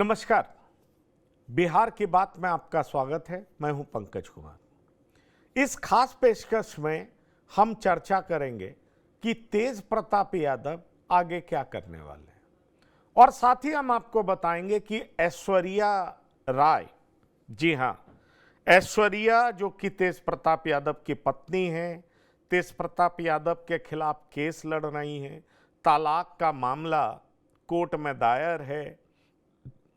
नमस्कार। बिहार की बात में आपका स्वागत है। मैं हूं पंकज कुमार। इस खास पेशकश में हम चर्चा करेंगे कि तेज प्रताप यादव आगे क्या करने वाले हैं और साथ ही हम आपको बताएंगे कि ऐश्वर्या राय, जी हां, ऐश्वर्या जो कि तेज प्रताप यादव की पत्नी है, तेज प्रताप यादव के खिलाफ केस लड़ रही हैं। तलाक का मामला कोर्ट में दायर है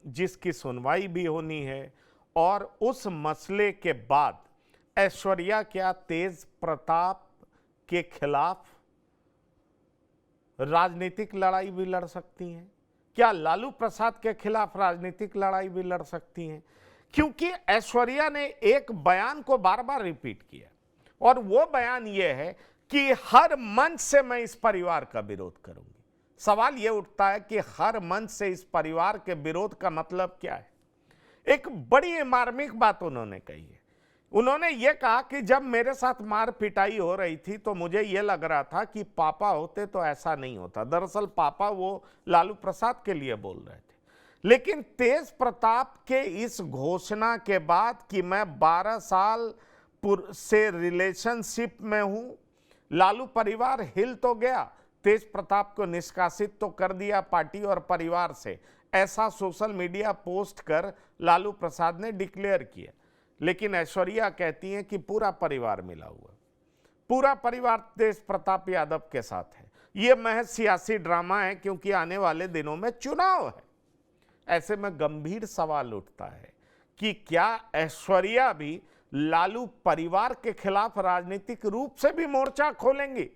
जिसकी सुनवाई भी होनी है और उस मसले के बाद ऐश्वर्या क्या तेज प्रताप के खिलाफ राजनीतिक लड़ाई भी लड़ सकती हैं? क्या लालू प्रसाद के खिलाफ राजनीतिक लड़ाई भी लड़ सकती हैं? क्योंकि ऐश्वर्या ने एक बयान को बार बार रिपीट किया और वो बयान ये है कि हर मंच से मैं इस परिवार का विरोध करूंगी। सवाल यह उठता है कि हर मंच से इस परिवार के विरोध का मतलब क्या है? एक बड़ी मार्मिक बात उन्होंने कही है। उन्होंने ये कहा कि जब मेरे साथ मार पिटाई हो रही थी तो मुझे यह लग रहा था कि पापा होते तो ऐसा नहीं होता। दरअसल पापा वो लालू प्रसाद के लिए बोल रहे थे। लेकिन तेज प्रताप के इस घोषणा के बाद कि मैं 12 साल से रिलेशनशिप में हूं, लालू परिवार हिल तो गया, तेज प्रताप को निष्कासित तो कर दिया पार्टी और परिवार से, ऐसा सोशल मीडिया पोस्ट कर लालू प्रसाद ने डिक्लेयर किया। लेकिन ऐश्वर्या कहती हैं कि पूरा परिवार मिला हुआ, पूरा परिवार तेज प्रताप यादव के साथ है। यह महज सियासी ड्रामा है क्योंकि आने वाले दिनों में चुनाव है। ऐसे में गंभीर सवाल उठता है कि क्या ऐश्वर्या भी लालू परिवार के खिलाफ राजनीतिक रूप से भी मोर्चा खोलेंगी?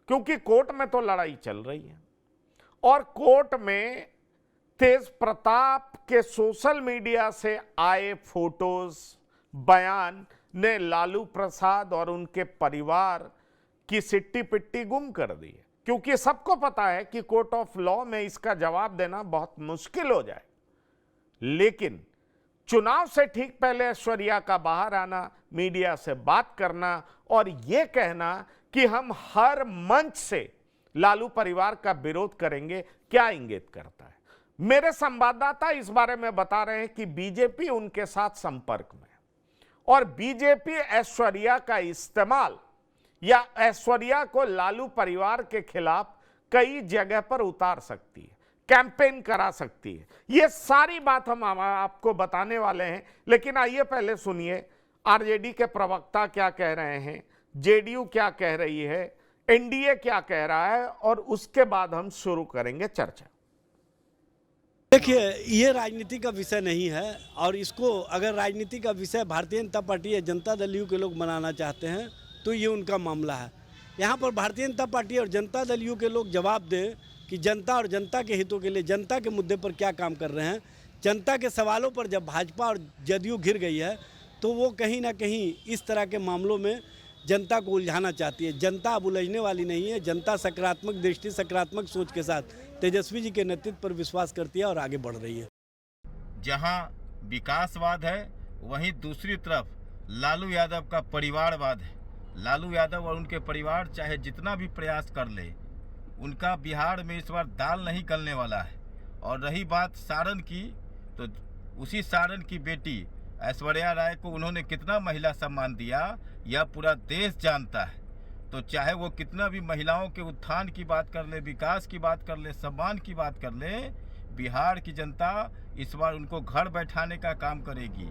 क्योंकि कोर्ट में तो लड़ाई चल रही है और कोर्ट में तेज प्रताप के सोशल मीडिया से आए फोटोज, बयान ने लालू प्रसाद और उनके परिवार की सिट्टी पिट्टी गुम कर दी है। क्योंकि सबको पता है कि कोर्ट ऑफ लॉ में इसका जवाब देना बहुत मुश्किल हो जाए। लेकिन चुनाव से ठीक पहले ऐश्वर्या का बाहर आना, मीडिया से बात करना और यह कहना कि हम हर मंच से लालू परिवार का विरोध करेंगे, क्या इंगित करता है? मेरे संवाददाता इस बारे में बता रहे हैं कि बीजेपी उनके साथ संपर्क में है और बीजेपी ऐश्वर्या का इस्तेमाल या ऐश्वर्या को लालू परिवार के खिलाफ कई जगह पर उतार सकती है, कैंपेन करा सकती है। यह सारी बात हम आपको बताने वाले हैं। लेकिन आइए पहले सुनिए आरजेडी के प्रवक्ता क्या कह रहे हैं, जेडीयू क्या कह रही है, एनडीए क्या कह रहा है और उसके बाद हम शुरू करेंगे चर्चा। देखिए, ये राजनीति का विषय नहीं है और इसको अगर राजनीति का विषय भारतीय जनता पार्टी या जनता दल यू के लोग बनाना चाहते हैं तो ये उनका मामला है। यहाँ पर भारतीय जनता पार्टी और जनता दल यू के लोग जवाब दें कि जनता और जनता के हितों के लिए जनता के मुद्दे पर क्या काम कर रहे हैं। जनता के सवालों पर जब भाजपा और जदयू घिर गई है तो वो कहीं ना कहीं इस तरह के मामलों में जनता को उलझाना चाहती है। जनता अब उलझने वाली नहीं है। जनता सकारात्मक दृष्टि, सकारात्मक सोच के साथ तेजस्वी जी के नेतृत्व पर विश्वास करती है और आगे बढ़ रही है। जहां विकासवाद है वहीं दूसरी तरफ लालू यादव का परिवारवाद है। लालू यादव और उनके परिवार चाहे जितना भी प्रयास कर ले, उनका बिहार में इस बार दाल नहीं गलने वाला है। और रही बात सारण की, तो उसी सारण की बेटी ऐश्वर्या राय को उन्होंने कितना महिला सम्मान दिया यह पूरा देश जानता है। तो चाहे वो कितना भी महिलाओं के उत्थान की बात कर ले, विकास की बात कर ले, सम्मान की बात कर ले, बिहार की जनता इस बार उनको घर बैठाने का काम करेगी।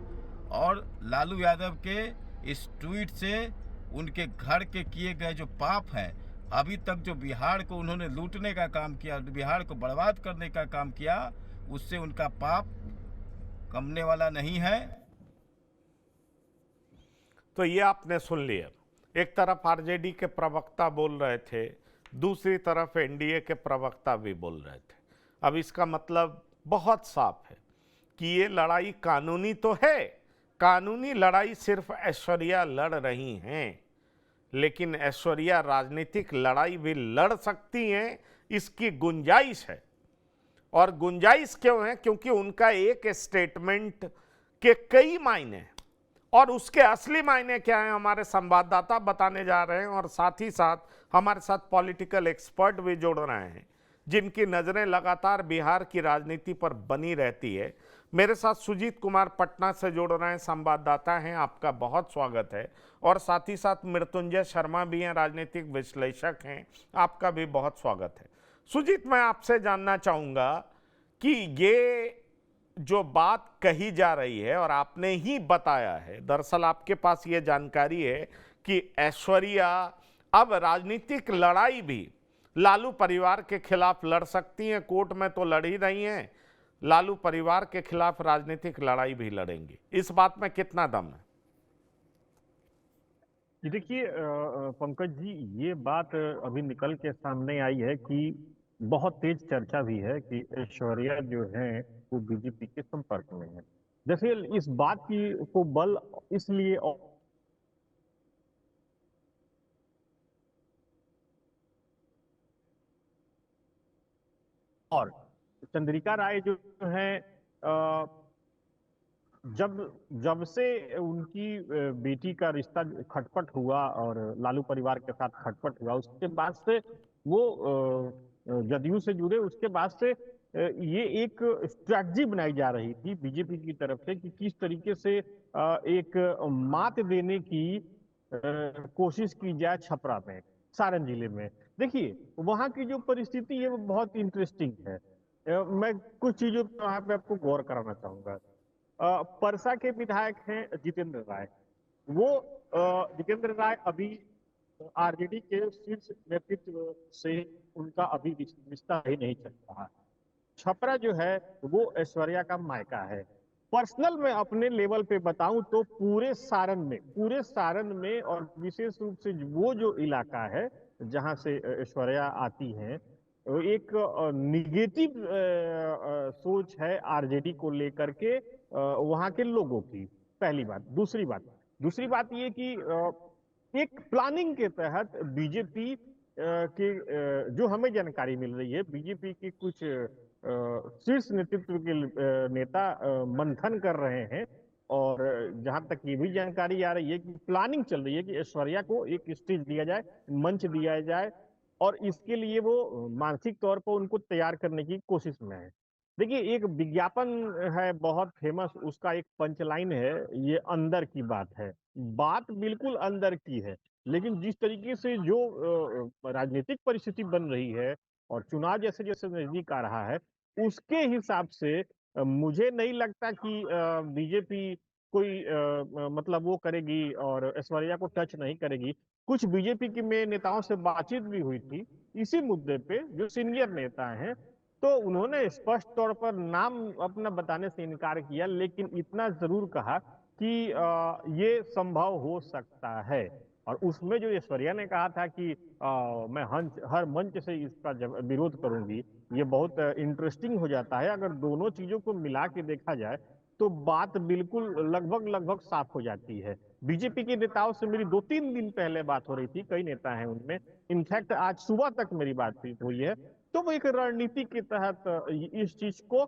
और लालू यादव के इस ट्वीट से उनके घर के किए गए जो पाप हैं, अभी तक जो बिहार को उन्होंने लूटने का काम किया, बिहार को बर्बाद करने का काम किया, उससे उनका पाप कमने वाला नहीं है। तो ये आपने सुन लिया। एक तरफ आरजेडी के प्रवक्ता बोल रहे थे, दूसरी तरफ एनडीए के प्रवक्ता भी बोल रहे थे। अब इसका मतलब बहुत साफ है कि ये लड़ाई कानूनी तो है। कानूनी लड़ाई सिर्फ ऐश्वर्या लड़ रही हैं, लेकिन ऐश्वर्या राजनीतिक लड़ाई भी लड़ सकती हैं, इसकी गुंजाइश है। और गुंजाइश क्यों है? क्योंकि उनका एक स्टेटमेंट के कई मायने हैं और उसके असली मायने क्या है हमारे संवाददाता बताने जा रहे हैं और साथ ही साथ हमारे साथ पॉलिटिकल एक्सपर्ट भी जोड़ रहे हैं। जिनकी नजरें लगातार बिहार की राजनीति पर बनी रहती है। मेरे साथ सुजीत कुमार पटना से जुड़ रहे हैं, संवाददाता हैं, आपका बहुत स्वागत है। और साथ ही साथ मृत्युंजय शर्मा भी हैं, राजनीतिक विश्लेषक हैं, आपका भी बहुत स्वागत है। सुजीत, मैं आपसे जानना चाहूंगा कि ये जो बात कही जा रही है और आपने ही बताया है, दरअसल आपके पास ये जानकारी है कि ऐश्वर्या अब राजनीतिक लड़ाई भी लालू परिवार के खिलाफ लड़ सकती हैं। कोर्ट में तो लड़ ही रही हैं, लालू परिवार के खिलाफ राजनीतिक लड़ाई भी लड़ेंगी। इस बात में कितना दम है? जी देखिए पंकज जी, ये बात अभी निकल के सामने आई है कि बहुत तेज चर्चा भी है कि ऐश्वर्या जो है वो बीजेपी के संपर्क में है। जैसे इस बात की को बल इसलिए और चंद्रिका राय जो है जब जब से उनकी बेटी का रिश्ता खटपट हुआ और लालू परिवार के साथ खटपट हुआ, उसके बाद से वो जदयू से जुड़े, उसके बाद से ये एक स्ट्रैटेजी बनाई जा रही थी बीजेपी की तरफ से कि किस तरीके से एक मात देने की कोशिश की जाए छपरा में, सारण जिले में। देखिए वहां की जो परिस्थिति है वो बहुत इंटरेस्टिंग है। मैं कुछ चीजों पर वहां पे आपको गौर कराना चाहूंगा। परसा के विधायक हैं जितेंद्र राय। वो जितेंद्र राय अभी आरजेडी के शीर्ष नेतृत्व से उनका अभी रिश्ता ही नहीं चल रहा। छपरा जो है वो ऐश्वर्या का मायका है। पर्सनल में अपने लेवल पे बताऊं तो पूरे सारण में और विशेष रूप से वो जो इलाका है जहां से ऐश्वर्या आती हैं, एक निगेटिव सोच है आरजेडी को लेकर के वहां के लोगों की। पहली बात। दूसरी बात ये कि एक प्लानिंग के तहत बीजेपी के जो हमें जानकारी मिल रही है, बीजेपी के कुछ शीर्ष नेतृत्व के नेता मंथन कर रहे हैं और जहां तक ये भी जानकारी आ रही है कि प्लानिंग चल रही है कि ऐश्वर्या को एक स्टेज दिया जाए, मंच दिया जाए और इसके लिए वो मानसिक तौर पर उनको तैयार करने की कोशिश में है। देखिए एक विज्ञापन है बहुत फेमस, उसका एक पंचलाइन है, ये अंदर की बात है। बात बिल्कुल अंदर की है, लेकिन जिस तरीके से जो राजनीतिक परिस्थिति बन रही है और चुनाव जैसे जैसे नजदीक आ रहा है, उसके हिसाब से मुझे नहीं लगता कि बीजेपी कोई मतलब वो करेगी और ऐश्वर्या को टच नहीं करेगी। कुछ बीजेपी के में नेताओं से बातचीत भी हुई थी इसी मुद्दे पे, जो सीनियर नेता हैं, तो उन्होंने स्पष्ट तौर पर नाम अपना बताने से इनकार किया, लेकिन इतना जरूर कहा कि ये संभव हो सकता है। और उसमें जो ऐश्वर्या ने कहा था कि मैं हर मंच से इसका विरोध करूंगी, ये बहुत इंटरेस्टिंग हो जाता है। अगर दोनों चीजों को मिला के देखा जाए तो बात बिल्कुल लगभग साफ हो जाती है। बीजेपी के नेताओं से मेरी 2-3 दिन पहले बात हो रही थी, कई नेता हैं उनमें, इनफैक्ट आज सुबह तक मेरी बातचीत हुई है। तो वो एक रणनीति के तहत इस चीज को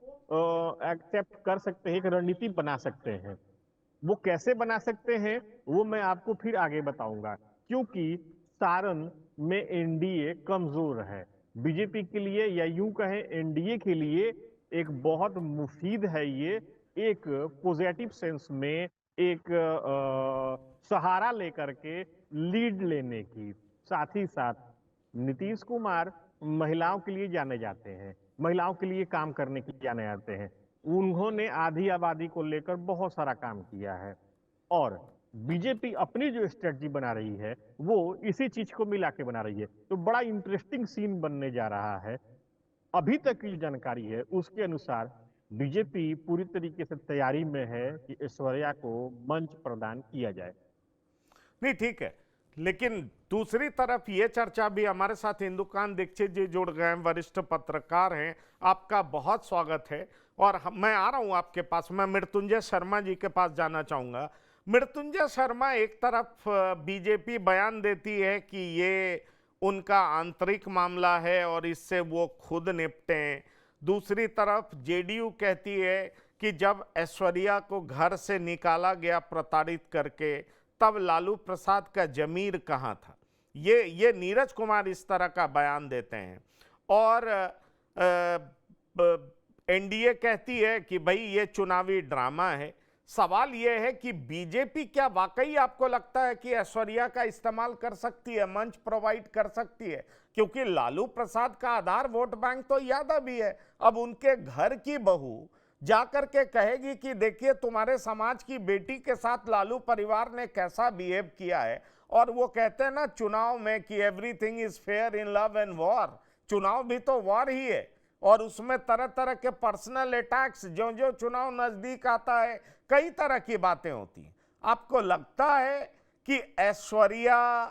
एक्सेप्ट कर सकते हैं, एक रणनीति बना सकते हैं। वो कैसे बना सकते हैं वो मैं आपको फिर आगे बताऊंगा, क्योंकि सारण में एनडीए कमजोर है। बीजेपी के लिए या यूं कहें एनडीए के लिए एक बहुत मुफीद है ये, एक पॉजिटिव सेंस में एक सहारा लेकर के लीड लेने की। साथ ही साथ नीतीश कुमार महिलाओं के लिए जाने जाते हैं, महिलाओं के लिए काम करने के लिए जाने जाते हैं। उन्होंने आधी आबादी को लेकर बहुत सारा काम किया है और बीजेपी अपनी जो स्ट्रेटजी बना रही है वो इसी चीज को मिला के बना रही है। तो बड़ा इंटरेस्टिंग सीन बनने जा रहा है। अभी तक की जानकारी है उसके अनुसार बीजेपी पूरी तरीके से तैयारी में है कि ऐश्वर्या को मंच प्रदान किया जाए। नहीं, ठीक है, लेकिन दूसरी तरफ ये चर्चा भी, हमारे साथ इंदुकान दीक्षित जी जुड़ गए हैं, वरिष्ठ पत्रकार हैं, आपका बहुत स्वागत है। और मैं आ रहा हूं आपके पास, मैं मृत्युंजय शर्मा जी के पास जाना चाहूंगा। मृत्युंजय शर्मा, एक तरफ बीजेपी बयान देती है कि ये उनका आंतरिक मामला है और इससे वो खुद निपटें, दूसरी तरफ जेडीयू कहती है कि जब ऐश्वर्या को घर से निकाला गया प्रताड़ित करके, तब लालू प्रसाद का जमीर कहाँ था। ये नीरज कुमार इस तरह का बयान देते हैं। और एनडीए कहती है कि भाई ये चुनावी ड्रामा है। सवाल यह है कि बीजेपी क्या वाकई आपको लगता है कि ऐश्वर्या का इस्तेमाल कर सकती है, मंच प्रोवाइड कर सकती है? क्योंकि लालू प्रसाद का आधार वोट बैंक तो यादव ही है। अब उनके घर की बहू जाकर के कहेगी कि देखिए तुम्हारे समाज की बेटी के साथ लालू परिवार ने कैसा बिहेव किया है, और वो कहते हैं ना चुनाव में कि everything is fair in love and war. चुनाव भी तो वॉर ही है, और उसमें तरह तरह के पर्सनल अटैक्स, जो जो चुनाव नजदीक आता है कई तरह की बातें होती हैं। आपको लगता है कि ऐश्वर्या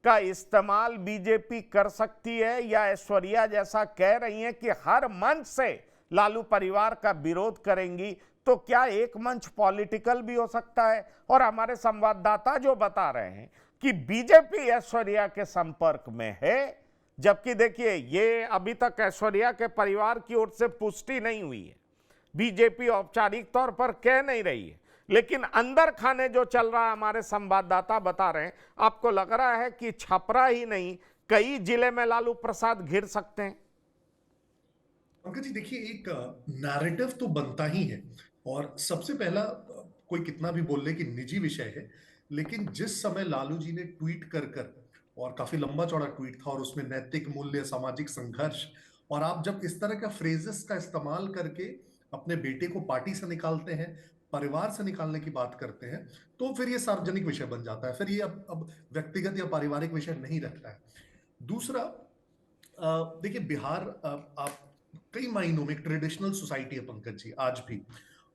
का इस्तेमाल बीजेपी कर सकती है, या ऐश्वर्या जैसा कह रही हैं कि हर मंच से लालू परिवार का विरोध करेंगी, तो क्या एक मंच पॉलिटिकल भी हो सकता है? और हमारे संवाददाता जो बता रहे हैं कि बीजेपी ऐश्वर्या के संपर्क में है, जबकि देखिए ये अभी तक ऐश्वर्या के परिवार की ओर से पुष्टि नहीं हुई है, बीजेपी औपचारिक तौर पर कह नहीं रही है, लेकिन अंदर खाने जो चल रहा है हमारे संवाददाता बता रहे हैं। आपको लग रहा है कि छपरा ही नहीं कई जिले में लालू प्रसाद घिर सकते हैं? पंकज जी देखिए, एक नैरेटिव तो बनता ही है, और सबसे पहला कोई कितना भी बोल ले कि निजी विषय है, लेकिन जिस समय लालू जी ने ट्वीट कर कर, और काफी लंबा चौड़ा ट्वीट था, और उसमें नैतिक मूल्य, सामाजिक संघर्ष, और आप जब इस तरह का फ्रेजेस का इस्तेमाल करके अपने बेटे को पार्टी से निकालते हैं, परिवार से निकालने की बात करते हैं, तो फिर ये सार्वजनिक विषय बन जाता है। फिर ये अब व्यक्तिगत या पारिवारिक विषय नहीं रहता है। दूसरा, देखिए बिहार, आप कई मायनों में एक ट्रेडिशनल सोसाइटी है पंकज जी, आज भी,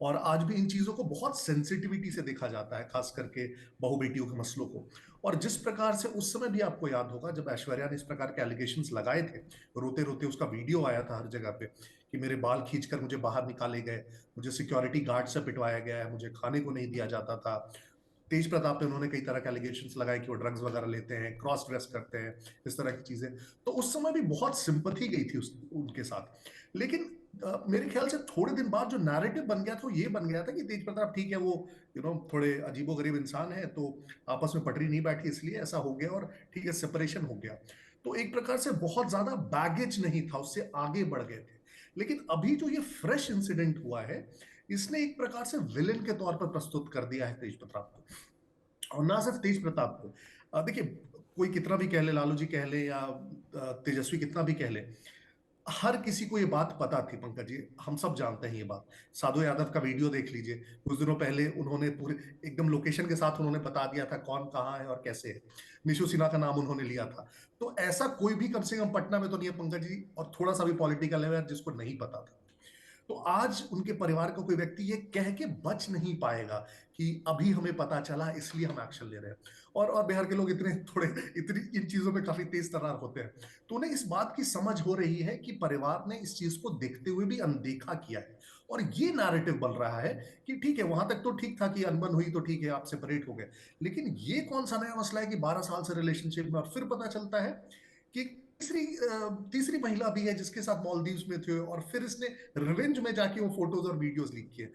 और आज भी इन चीजों को बहुत सेंसिटिविटी से देखा जाता है, खास करके बहु बेटियों के मसलों को। और जिस प्रकार से उस समय भी आपको याद होगा जब ऐश्वर्या ने इस प्रकार के एलिगेशंस लगाए थे, रोते रोते उसका वीडियो आया था हर जगह पे कि मेरे बाल खींचकर मुझे बाहर निकाले गए, मुझे सिक्योरिटी गार्ड से पिटवाया गया है, मुझे खाने को नहीं दिया जाता था। तेज प्रताप पे उन्होंने कई तरह के एलिगेशंस लगाए कि वो ड्रग्स वगैरह लेते हैं, क्रॉस ड्रेस करते हैं, इस तरह की चीजें। तो उस समय भी बहुत सिंपथी गई थी उनके साथ। लेकिन मेरे ख्याल से थोड़े दिन बाद जो नैरेटिव बन गया था वो ये बन गया था कि तेज प्रताप ठीक है, वो थोड़े अजीबोगरीब इंसान है, तो आपस में पटरी नहीं बैठी इसलिए ऐसा हो गया, और ठीक है सेपरेशन हो गया। तो एक प्रकार से बहुत ज्यादा बैगेज नहीं था, उससे आगे बढ़ गए थे। लेकिन अभी जो ये फ्रेश इंसिडेंट हुआ है, इसने एक प्रकार से विलेन के तौर पर प्रस्तुत कर दिया है तेज प्रताप को। और ना सिर्फ तेज प्रताप को, देखिए कोई कितना भी कह ले, लालू जी कह ले या तेजस्वी कितना भी कह ले, हर किसी को ये बात पता थी पंकज जी, हम सब जानते हैं ये बात। साधु यादव का वीडियो देख लीजिए, कुछ दिनों पहले उन्होंने पूरे एकदम लोकेशन के साथ उन्होंने बता दिया था कौन कहाँ है और कैसे है। निशु सिन्हा का नाम उन्होंने लिया था। तो ऐसा कोई भी कम से कम पटना में तो नहीं है पंकज जी, और थोड़ा सा भी पॉलिटिकल है जिसको नहीं पता था। तो आज उनके परिवार का कोई व्यक्ति ये कह के बच नहीं पाएगा कि अभी हमें पता चला इसलिए हम एक्शन ले रहे हैं। और बिहार के लोग इतनी इन चीजों में काफी तेज तर्रार होते हैं, तो उन्हें इस बात की समझ हो रही है कि परिवार ने इस चीज को देखते हुए भी अनदेखा किया है। और ये नैरेटिव बन रहा है कि ठीक है, वहां तक तो ठीक था कि अनबन हुई तो ठीक है, आप सेपरेट हो गए, लेकिन ये कौन सा नया मसला है कि 12 साल से रिलेशनशिप में, और फिर पता चलता है कि तीसरी महिला भी है जिसके साथ मालदीव्स में थे, और फिर इसने रिवेंज में जाके वो फोटोज और वीडियोस लीक किए।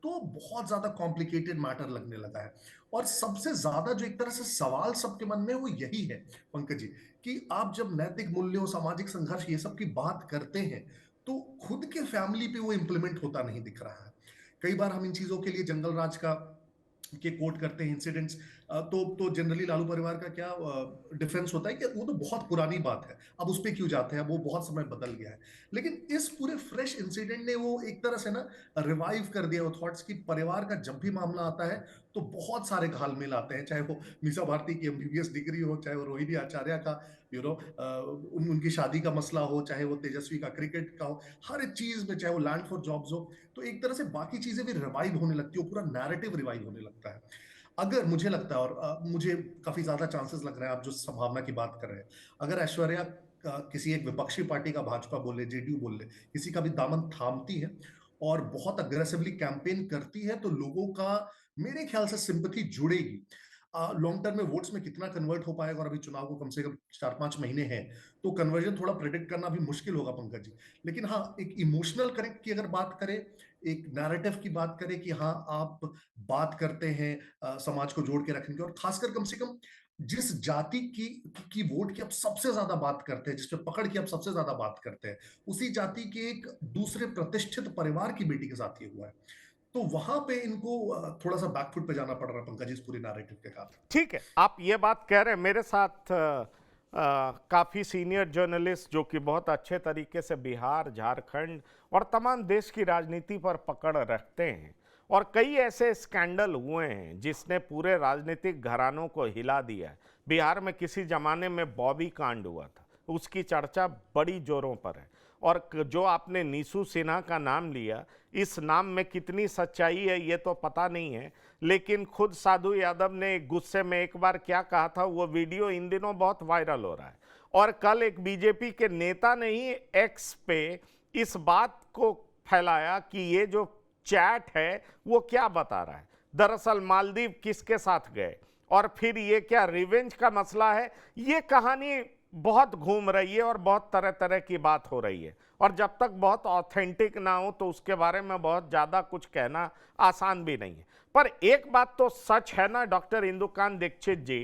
तो बहुत ज्यादा कॉम्प्लिकेटेड मैटर लगने लगा है। और सबसे ज्यादा जो एक तरह से सवाल सबके मन में वो यही है पंकज जी, कि आप जब नैतिक मूल्यों, सामाजिक संघर्ष, ये सब की बात करते हैं, तो खुद के फैमिली पे वो इंप्लीमेंट होता नहीं दिख रहा है। कई बार हम इन चीजों के लिए जंगल राज का के कोट करते हैं इंसिडेंट्स, तो जनरली लालू परिवार का क्या डिफेंस होता है कि वो तो बहुत पुरानी बात है, अब उस पर क्यों जाते हैं, वो बहुत समय बदल गया है। लेकिन इस पूरे फ्रेश इंसिडेंट ने वो एक तरह से ना रिवाइव कर दिया वो थॉट्स की परिवार का जब भी मामला आता है तो बहुत सारे घालमेल आते हैं, चाहे वो मीसा भारती की एमबीबीएस डिग्री हो, चाहे वो रोहिणी आचार्य का उनकी शादी का मसला हो, चाहे वो तेजस्वी का क्रिकेट का हो, हर चीज में, चाहे वो लैंड फॉर जॉब्स हो, तो एक तरह से बाकी चीजें भी रिवाइव होने लगती है, पूरा नैरेटिव रिवाइव होने लगता है। अगर मुझे लगता है, और मुझे काफी ज्यादा चांसेस लग रहे हैं, आप जो संभावना की बात कर रहे हैं, अगर ऐश्वर्या किसी एक विपक्षी पार्टी का, भाजपा बोले, जेडीयू बोले, किसी का भी दामन थामती है और बहुत अग्रेसिवली कैंपेन करती है, तो लोगों का मेरे ख्याल से सिंपैथी जुड़ेगी। लॉन्ग टर्म में वोट्स में कितना कन्वर्ट हो पाएगा, और अभी चुनाव को कम से कम 4-5 महीने हैं, तो कन्वर्जन थोड़ा प्रेडिक्ट करना भी मुश्किल होगा पंकज जी। लेकिन हाँ, एक इमोशनल कनेक्ट की अगर बात करें, एक नैरेटिव की बात करें कि हाँ आप बात करते हैं समाज को जोड़ के रखने की, और खासकर कम से कम जिस जाति की वोट की आप सबसे ज्यादा बात करते हैं, जिस पे पकड़ की आप सबसे ज्यादा बात करते हैं, उसी जाति के एक दूसरे प्रतिष्ठित परिवार की बेटी के साथ ये हुआ है। तो वहां पे इनको थोड़ा सा बैकफुट पे जाना पड़ रहा है पंकज, इस पूरी नैरेटिव के कारण। ठीक है, आप ये बात कह रहे हैं। मेरे साथ काफ़ी सीनियर जर्नलिस्ट जो कि बहुत अच्छे तरीके से बिहार, झारखंड और तमाम देश की राजनीति पर पकड़ रखते हैं, और कई ऐसे स्कैंडल हुए हैं जिसने पूरे राजनीतिक घरानों को हिला दिया है। बिहार में किसी जमाने में बॉबी कांड हुआ था, उसकी चर्चा बड़ी जोरों पर है। और जो आपने नीसू सिन्हा का नाम लिया, इस नाम में कितनी सच्चाई है ये तो पता नहीं है, लेकिन खुद साधु यादव ने गुस्से में एक बार क्या कहा था, वो वीडियो इन दिनों बहुत वायरल हो रहा है। और कल एक बीजेपी के नेता ने ही एक्स पे इस बात को फैलाया कि ये जो चैट है वो क्या बता रहा है। दरअसल मालदीव किसके साथ गए, और फिर ये क्या रिवेंज का मसला है। ये कहानी बहुत घूम रही है और बहुत तरह तरह की बात हो रही है, और जब तक बहुत ऑथेंटिक ना हो तो उसके बारे में बहुत ज़्यादा कुछ कहना आसान भी नहीं है। पर एक बात तो सच है ना डॉक्टर इंदुकांत दीक्षित जी,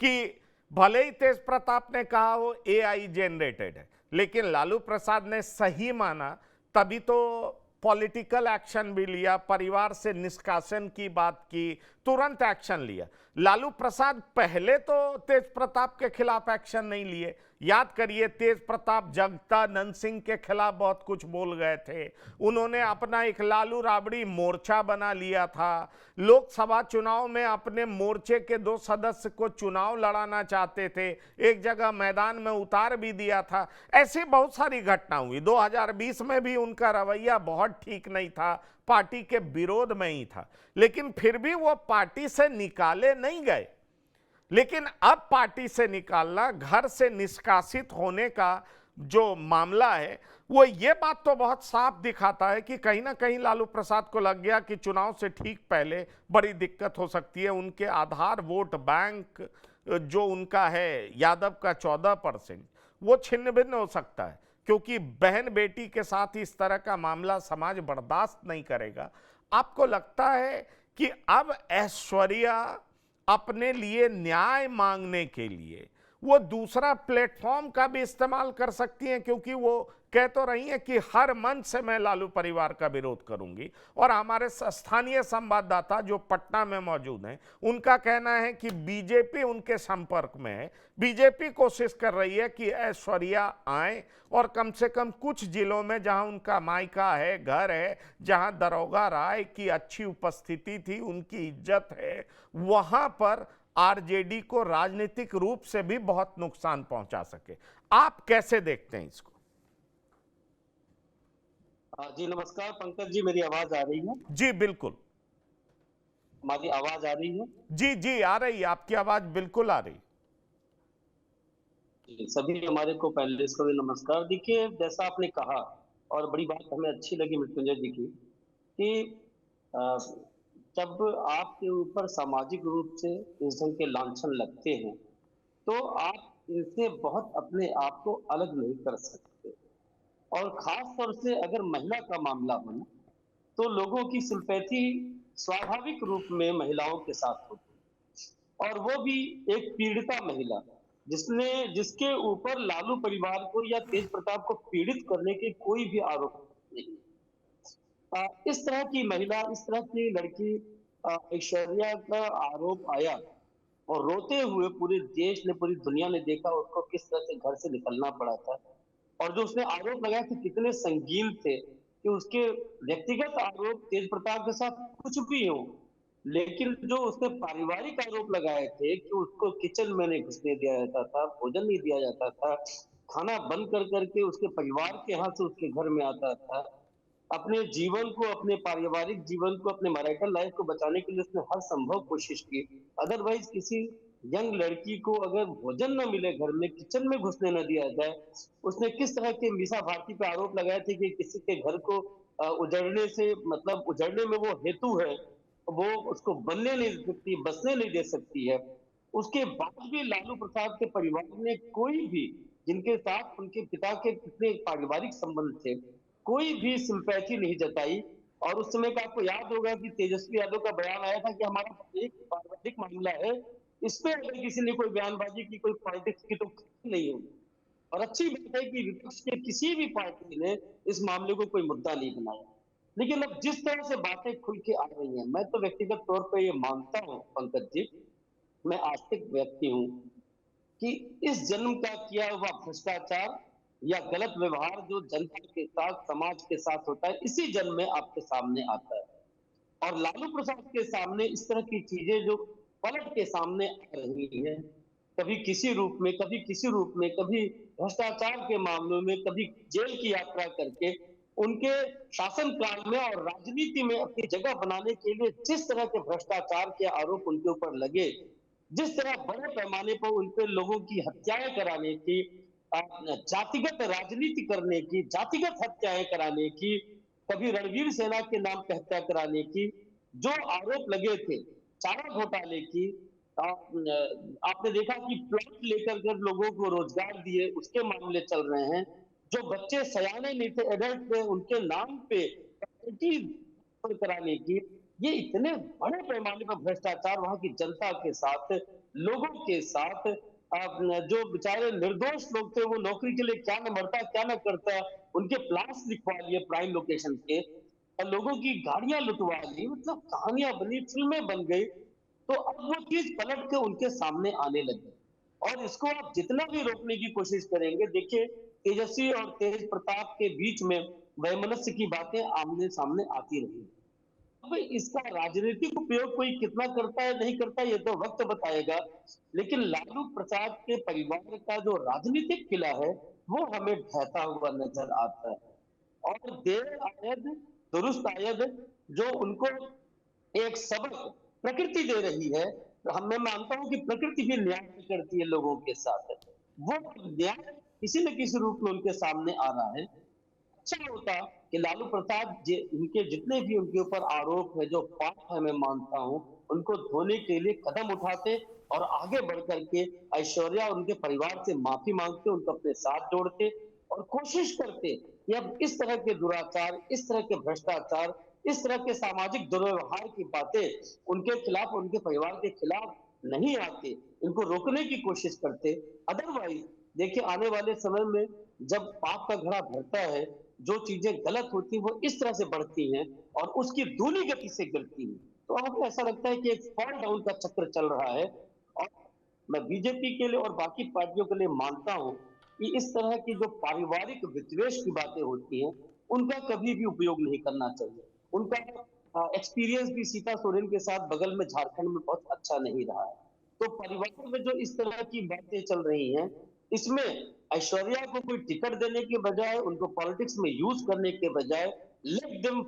कि भले ही तेज प्रताप ने कहा वो एआई जनरेटेड है, लेकिन लालू प्रसाद ने सही माना तभी तो पॉलिटिकल एक्शन भी लिया, परिवार से निष्कासन की बात की, तुरंत एक्शन लिया। लालू प्रसाद पहले तो तेज प्रताप के खिलाफ एक्शन नहीं लिए। याद करिए, तेज प्रताप जगदानंद सिंह के खिलाफ बहुत कुछ बोल गए थे। उन्होंने अपना एक लालू राबड़ी मोर्चा बना लिया था। लोकसभा चुनाव में अपने मोर्चे के 2 सदस्य को चुनाव लड़ाना चाहते थे, एक जगह मैदान में उतार भी दिया था। ऐसी बहुत सारी घटना हुई। 2020 में भी उनका रवैया बहुत ठीक नहीं था, पार्टी के विरोध में ही था, लेकिन फिर भी वो पार्टी से निकाले नहीं गए। लेकिन अब पार्टी से निकालना, घर से निष्कासित होने का जो मामला है, वो ये बात तो बहुत साफ दिखाता है कि कहीं ना कहीं लालू प्रसाद को लग गया कि चुनाव से ठीक पहले बड़ी दिक्कत हो सकती है। उनके आधार वोट बैंक जो उनका है यादव का 14%, वो छिन्न भिन्न हो सकता है, क्योंकि बहन बेटी के साथ इस तरह का मामला समाज बर्दाश्त नहीं करेगा। आपको लगता है कि अब ऐश्वर्या अपने लिए न्याय मांगने के लिए वो दूसरा प्लेटफॉर्म का भी इस्तेमाल कर सकती हैं, क्योंकि वो कह तो रही हैं कि हर मंच से मैं लालू परिवार का विरोध करूंगी। और हमारे स्थानीय संवाददाता जो पटना में मौजूद हैं, उनका कहना है कि बीजेपी उनके संपर्क में है। बीजेपी कोशिश कर रही है कि ऐश्वर्या आए और कम से कम कुछ जिलों में जहां उनका मायका है, घर है, जहां दरोगा राय की अच्छी उपस्थिति थी, उनकी इज्जत है, वहां पर आरजेडी को राजनीतिक रूप से भी बहुत नुकसान पहुंचा सके। आप कैसे देखते हैं इसको? जी नमस्कार पंकज जी, मेरी आवाज आ रही है? जी बिल्कुल। हमारी आवाज आ रही है? जी जी आ रही है, आपकी आवाज बिल्कुल आ रही। सभी हमारे को पहले इसको भी नमस्कार। देखिए, जैसा आपने कहा और बड़ी बात हमें अच्छी लगी मृत्युंजय जी की, कि अ, जब आपके ऊपर सामाजिक रूप से इस ढंग के लांछन लगते हैं, तो आप इनसे बहुत अपने आप को अलग नहीं कर सकते। और खास तौर से अगर महिला का मामला हो ना, तो लोगों की सिंपैथी स्वाभाविक रूप में महिलाओं के साथ होती है, और वो भी एक पीड़िता महिला, जिसके ऊपर लालू परिवार को या तेज प्रताप को पीड़ित करने के कोई भी आरोप नहीं। इस तरह की महिला, इस तरह की लड़की ऐश्वर्या का आरोप आया, और रोते हुए पूरे देश ने, पूरी दुनिया ने देखा उसको किस तरह से घर से निकलना पड़ा था। और जो उसने आरोप लगाया कि कितने संगीन थे, कि उसके व्यक्तिगत आरोप तेज प्रताप के साथ कुछ भी हो, लेकिन जो उसने पारिवारिक आरोप लगाए थे कि उसको किचन में नहीं घुसने दिया जाता था, भोजन नहीं दिया जाता था, खाना बंद कर करके उसके परिवार के यहाँ से उसके घर में आता था, अपने जीवन को, अपने पारिवारिक जीवन को, अपने मैरिटल लाइफ को बचाने के लिए उसने हर संभव कोशिश की। अदरवाइज किसी यंग लड़की को अगर भोजन न मिले, घर में किचन में घुसने न दिया जाए, उसने किस तरह के मीसा भारती पे आरोप लगाए थे कि किसी के घर को उजड़ने से, मतलब उजड़ने में वो हेतु है, वो उसको बनने नहीं दे सकती, बसने नहीं दे सकती है। उसके बाद भी लालू प्रसाद के परिवार ने कोई भी, जिनके साथ उनके पिता के कितने पारिवारिक संबंध थे, कोई भी सिंपैथी नहीं जताई। और उस समय का आपको याद होगा कि तेजस्वी यादव का बयान आया था कि हमारा एक पारिवारिक मामला है, इस पे अगर किसी ने कोई बयानबाजी की, कोई पॉलिटिक्स की, तो नहीं होगी। और अच्छी बात है कि विपक्ष के किसी भी पार्टी ने इस मामले को कोई मुद्दा नहीं बनाया। लेकिन अब जिस तरह से बातें खुल के आ रही हैं, मैं तो व्यक्तिगत तौर पे ये मानता हूँ पंकज जी, मैं आस्तिक व्यक्ति हूँ, कि इस जन्म का किया हुआ भ्रष्टाचार या गलत व्यवहार जो जनता के साथ, समाज के साथ होता है, इसी जन्म में आपके सामने आता है। और लालू प्रसाद के सामने इस तरह की चीजें जो पलट के सामने आ रही है, कभी किसी रूप में, कभी किसी रूप में, कभी भ्रष्टाचार के मामलों में, कभी जेल की यात्रा करके, उनके शासनकाल में और राजनीति में अपनी जगह बनाने के लिए जिस तरह के भ्रष्टाचार के आरोप उनके ऊपर लगे, जिस तरह बड़े पैमाने पर उन पे लोगों की हत्याएं कराने की, जातिगत राजनीति करने की, जातिगत हत्याएं कराने की, कभी रणवीर सेना के नाम पे हत्या कराने की, जो आरोप लगे थे, चारा घोटाले की, आपने देखा कि प्लॉट लेकर के लोगों को रोजगार दिए, उसके मामले चल रहे हैं। जो बच्चे सयाने नहीं थे, एडल्ट थे, उनके नाम पे प्रॉपर्टी कराने की, ये इतने बड़े पैमाने पर भ्रष्टाचार वहां की जनता के साथ, लोगों के साथ, जो बेचारे निर्दोष लोग थे, वो नौकरी के लिए क्या न मरता, क्या न करता, उनके प्लान्स लिखवा लिए प्राइम लोकेशन के, और लोगों की गाड़ियां लुटवा ली, मतलब कहानियां बनी, फिल्में बन गई। तो अब वो चीज पलट के उनके सामने आने लगी, और इसको आप जितना भी रोकने की कोशिश करेंगे, देखिए तेजस्वी और तेज प्रताप के बीच में वैमनस्य की बातें आमने सामने आती रही। अब इसका राजनीतिक उपयोग कोई कितना करता है, नहीं करता, ये तो वक्त बताएगा। लेकिन लालू प्रसाद के परिवार का जो राजनीतिक किला है, वो हमें ढहता हुआ नजर आता है। और देर आयद दुरुस्त आयद, जो उनको एक सबक प्रकृति दे रही है, तो मैं मानता हूं कि प्रकृति भी न्याय करती है लोगों के साथ, वो न्याय किसी न किसी रूप में उनके सामने आ रहा है। अच्छा होता कि लालू प्रसाद उनके जितने भी उनके ऊपर आरोप है, जो पाप है, मैं मानता हूं, उनको धोने के लिए कदम उठाते और आगे बढ़ करके ऐश्वर्या और उनके परिवार से माफी मांगते, उनको अपने साथ जोड़ते और कोशिश करते कि अब इस तरह के दुराचार, इस तरह के भ्रष्टाचार, इस तरह के सामाजिक दुर्व्यवहार की बातें उनके खिलाफ, उनके परिवार के खिलाफ नहीं आते, इनको रोकने की कोशिश करते। अदरवाइज देखिए, आने वाले समय में जब पाप का घड़ा भरता है, जो चीजें गलत होती हैं वो इस तरह से बढ़ती हैं और उसकी दूनी गति से गिरती हैं, तो हमको ऐसा लगता है कि एक फॉल डाउन का चक्र चल रहा है। और मैं बीजेपी के लिए और बाकी पार्टियों के लिए मानता हूं कि इस तरह की जो पारिवारिक विद्वेष की बातें होती हैं, उनका कभी भी उपयोग नहीं करना चाहिए। उनका एक्सपीरियंस भी सीता सोरेन के साथ बगल में झारखंड में बहुत अच्छा नहीं रहा है। तो परिवार में जो इस तरह की बातें चल रही हैं, इसमें ऐश्वर्या को कोई टिकट देने के बजाय, उनको पॉलिटिक्स में यूज करने के बजाय, लेट देम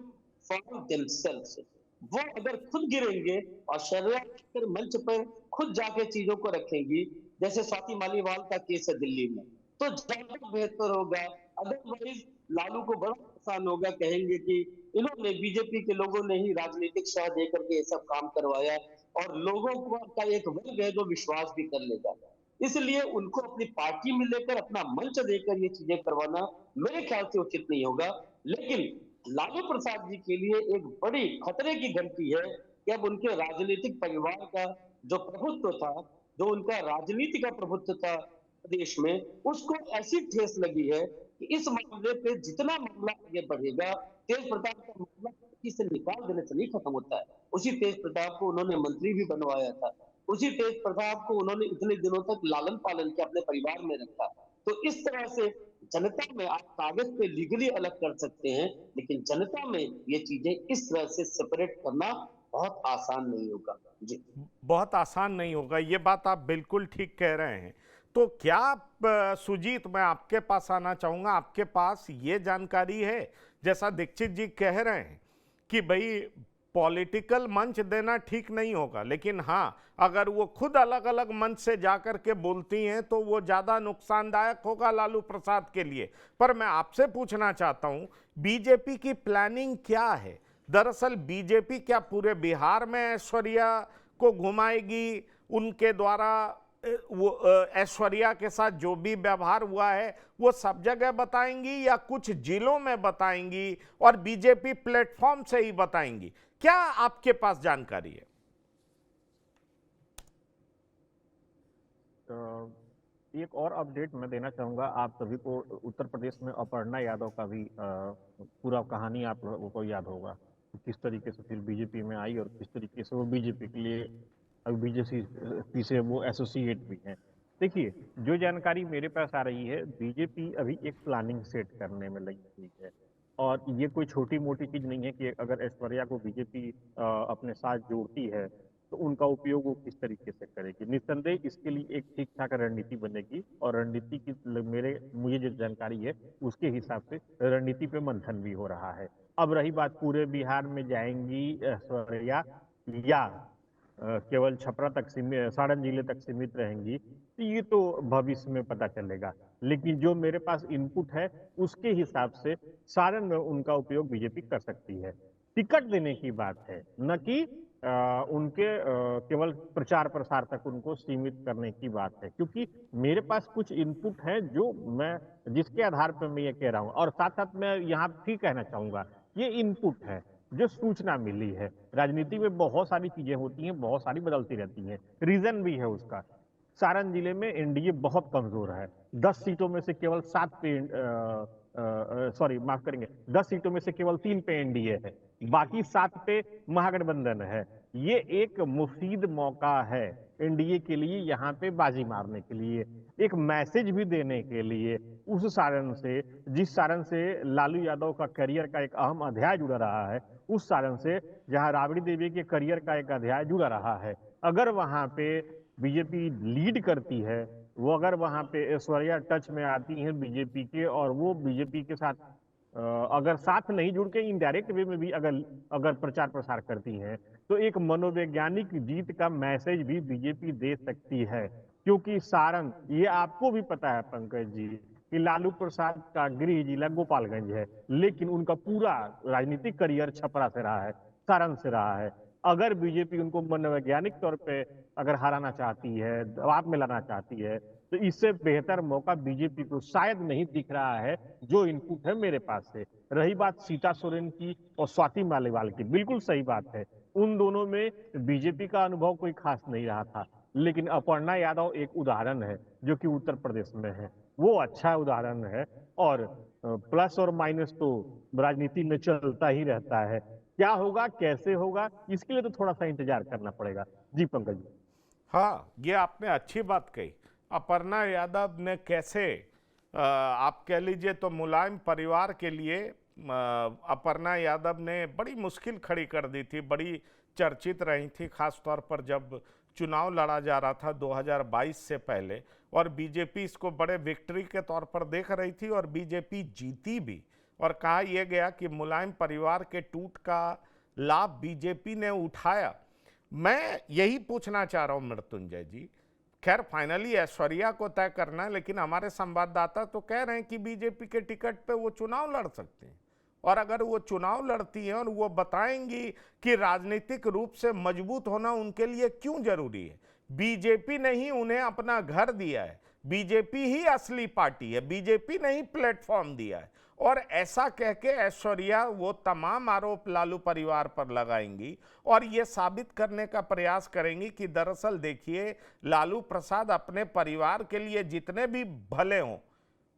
फॉल देमसेल्व्स। वो अगर खुद गिरेंगे और ऐश्वर्या मंच पर खुद जाके चीजों को रखेंगी, जैसे स्वाति मालीवाल का केस है दिल्ली में, तो ज्यादा बेहतर होगा। अदरवाइज लालू को बड़ा आसान होगा, कहेंगे कि इन्होंने, बीजेपी के लोगों ने ही राजनीतिक शह देकर के ये सब काम करवाया, और लोगों का एक वर्ग है जो विश्वास भी कर लेगा। इसलिए उनको अपनी पार्टी में लेकर, अपना मंच देकर ये चीजें करवाना मेरे ख्याल से उचित नहीं होगा। लेकिन लालू प्रसाद जी के लिए एक बड़ी खतरे की घंटी है कि अब उनके राजनीतिक परिवार का जो प्रभुत्व था, जो उनका राजनीति का प्रभुत्व था प्रदेश में, उसको ऐसी ठेस लगी है कि इस मामले पे जितना मामला आगे बढ़ेगा, तेज प्रताप का मामला से निकाल देने से नहीं खत्म होता है। उसी तेज प्रताप को उन्होंने मंत्री भी बनवाया था, उसी तेज प्रताप को उन्होंने इतने दिनों तक लालन पालन किया, अपने परिवार में रखा। तो इस तरह से जनता में आप कागज पे लीगली अलग कर सकते हैं, लेकिन जनता में ये चीजें इस तरह से सेपरेट करना बहुत आसान नहीं होगा। जी, बहुत आसान नहीं होगा, ये बात आप बिल्कुल ठीक कह रहे हैं। तो क्या सुजीत, मैं आपके पास आना चाहूंगा, आपके पास ये जानकारी है, जैसा दीक्षित जी कह रहे हैं कि भाई पॉलिटिकल मंच देना ठीक नहीं होगा, लेकिन हाँ, अगर वो खुद अलग अलग मंच से जाकर के बोलती हैं तो वो ज़्यादा नुकसानदायक होगा लालू प्रसाद के लिए। पर मैं आपसे पूछना चाहता हूँ, बीजेपी की प्लानिंग क्या है? दरअसल बीजेपी क्या पूरे बिहार में ऐश्वर्या को घुमाएगी? उनके द्वारा वो ऐश्वर्या के साथ जो भी व्यवहार हुआ है वो सब जगह बताएंगी, या कुछ जिलों में बताएंगी और बीजेपी प्लेटफॉर्म से ही बताएंगी? क्या आपके पास जानकारी है? एक और अपडेट मैं देना चाहूँगा आप सभी को। उत्तर प्रदेश में अपर्णा यादव का भी पूरा कहानी आप लोगों को याद होगा कि किस तरीके से फिर बीजेपी में आई और किस तरीके से वो बीजेपी के लिए अब बीजेपी से वो एसोसिएट भी हैं। देखिए, जो जानकारी मेरे पास आ रही है, बीजेपी अभी एक प्लानिंग सेट करने में लगी हुई है और ये कोई छोटी मोटी चीज नहीं है कि अगर ऐश्वर्या को बीजेपी अपने साथ जोड़ती है तो उनका उपयोग वो किस तरीके से करेगी। निस्संदेह इसके लिए एक ठीक ठाक रणनीति बनेगी और रणनीति की मुझे जो जानकारी है उसके हिसाब से रणनीति पे मंथन भी हो रहा है। अब रही बात पूरे बिहार में जाएंगी ऐश्वर्या या केवल छपरा तक सीमित, सारण जिले तक सीमित रहेंगी, तो ये तो भविष्य में पता चलेगा। लेकिन जो मेरे पास इनपुट है उसके हिसाब से सारण में उनका उपयोग बीजेपी कर सकती है। टिकट देने की बात है, न कि उनके केवल प्रचार प्रसार तक उनको सीमित करने की बात है, क्योंकि मेरे पास कुछ इनपुट है जो मैं जिसके आधार पर मैं ये कह रहा हूँ। और साथ साथ मैं यहाँ भी कहना चाहूंगा, ये इनपुट है जो सूचना मिली है। राजनीति में बहुत सारी चीजें होती हैं, बहुत सारी बदलती रहती हैं, रीजन भी है उसका। सारण जिले में एनडीए बहुत कमजोर है। 10 सीटों में से केवल 7 पे माफ करेंगे, 10 सीटों में से केवल 3 पे एनडीए है, बाकी 7 पे महागठबंधन है। ये एक मुफीद मौका है एनडीए के लिए यहाँ पे बाजी मारने के लिए, एक मैसेज भी देने के लिए उस सारण से, जिस सारण से लालू यादव का करियर का एक अहम अध्याय जुड़ा रहा है, उस सारण से जहां राबड़ी देवी के करियर का एक अध्याय जुड़ा रहा है। अगर वहां पे बीजेपी लीड करती है, वो अगर वहां पे ऐश्वर्या टच में आती हैं बीजेपी के और वो बीजेपी के साथ अगर साथ नहीं जुड़ के इनडायरेक्ट वे में भी अगर प्रचार प्रसार करती हैं, तो एक मनोवैज्ञानिक जीत का मैसेज भी बीजेपी दे सकती है। क्योंकि सारण, ये आपको भी पता है पंकज जी, कि लालू प्रसाद का गृह जिला गोपालगंज है, लेकिन उनका पूरा राजनीतिक करियर छपरा से रहा है, सारण से रहा है। अगर बीजेपी उनको मनोवैज्ञानिक तौर पे अगर हराना चाहती है, दबाव में लाना चाहती है, तो इससे बेहतर मौका बीजेपी को शायद नहीं दिख रहा है, जो इनपुट है मेरे पास से। रही बात सीता सोरेन की और स्वाति मालीवाल की, बिल्कुल सही बात है, उन दोनों में बीजेपी का अनुभव कोई खास नहीं रहा था। लेकिन अपर्णा यादव एक उदाहरण है जो कि उत्तर प्रदेश में है, वो अच्छा उदाहरण है। और प्लस और माइनस तो राजनीति में चलता ही रहता है। क्या होगा, कैसे होगा, इसके लिए तो थोड़ा सा इंतजार करना पड़ेगा। जी पंकज जी। हाँ, ये आपने अच्छी बात कही। अपर्णा यादव ने कैसे आप कह लीजिए तो मुलायम परिवार के लिए अपर्णा यादव ने बड़ी मुश्किल खड़ी कर दी थी, बड़ी चर्चित रही थी, खासतौर पर जब चुनाव लड़ा जा रहा था 2022 से पहले, और बीजेपी इसको बड़े विक्ट्री के तौर पर देख रही थी और बीजेपी जीती भी। और कहा यह गया कि मुलायम परिवार के टूट का लाभ बीजेपी ने उठाया। मैं यही पूछना चाह रहा हूं मृत्युंजय जी, खैर फाइनली ऐश्वर्या को तय करना है, लेकिन हमारे संवाददाता तो कह रहे हैं कि बीजेपी के टिकट पे वो चुनाव लड़ सकते हैं। और अगर वो चुनाव लड़ती हैं और वो बताएंगी कि राजनीतिक रूप से मजबूत होना उनके लिए क्यों जरूरी है। बीजेपी ने ही उन्हें अपना घर दिया है, बीजेपी ही असली पार्टी है, बीजेपी ने ही प्लेटफॉर्म दिया है। और ऐसा कह के ऐश्वर्या वो तमाम आरोप लालू परिवार पर लगाएंगी और ये साबित करने का प्रयास करेंगी कि दरअसल देखिए, लालू प्रसाद अपने परिवार के लिए जितने भी भले हों,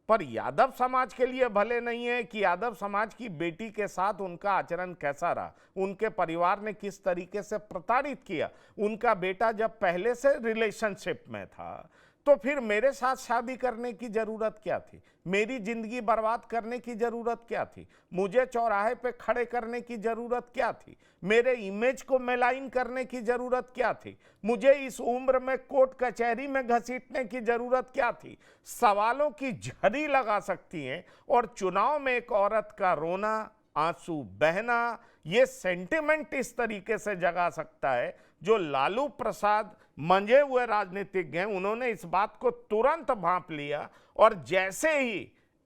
पर यादव समाज के लिए भले नहीं है कि यादव समाज की बेटी के साथ उनका आचरण कैसा रहा, उनके परिवार ने किस तरीके से प्रताड़ित किया। उनका बेटा जब पहले से रिलेशनशिप में था, तो फिर मेरे साथ शादी करने की जरूरत क्या थी, मेरी जिंदगी बर्बाद करने की जरूरत क्या थी, मुझे चौराहे पे खड़े करने की जरूरत क्या थी, मेरे इमेज को मेलाइन करने की जरूरत क्या थी, मुझे इस उम्र में कोर्ट कचहरी में घसीटने की जरूरत क्या थी। सवालों की झड़ी लगा सकती हैं और चुनाव में एक औरत का रोना, आंसू बहना, ये सेंटिमेंट इस तरीके से जगा सकता है। जो लालू प्रसाद मंजे हुए राजनीतिज्ञ हैं, उन्होंने इस बात को तुरंत भांप लिया और जैसे ही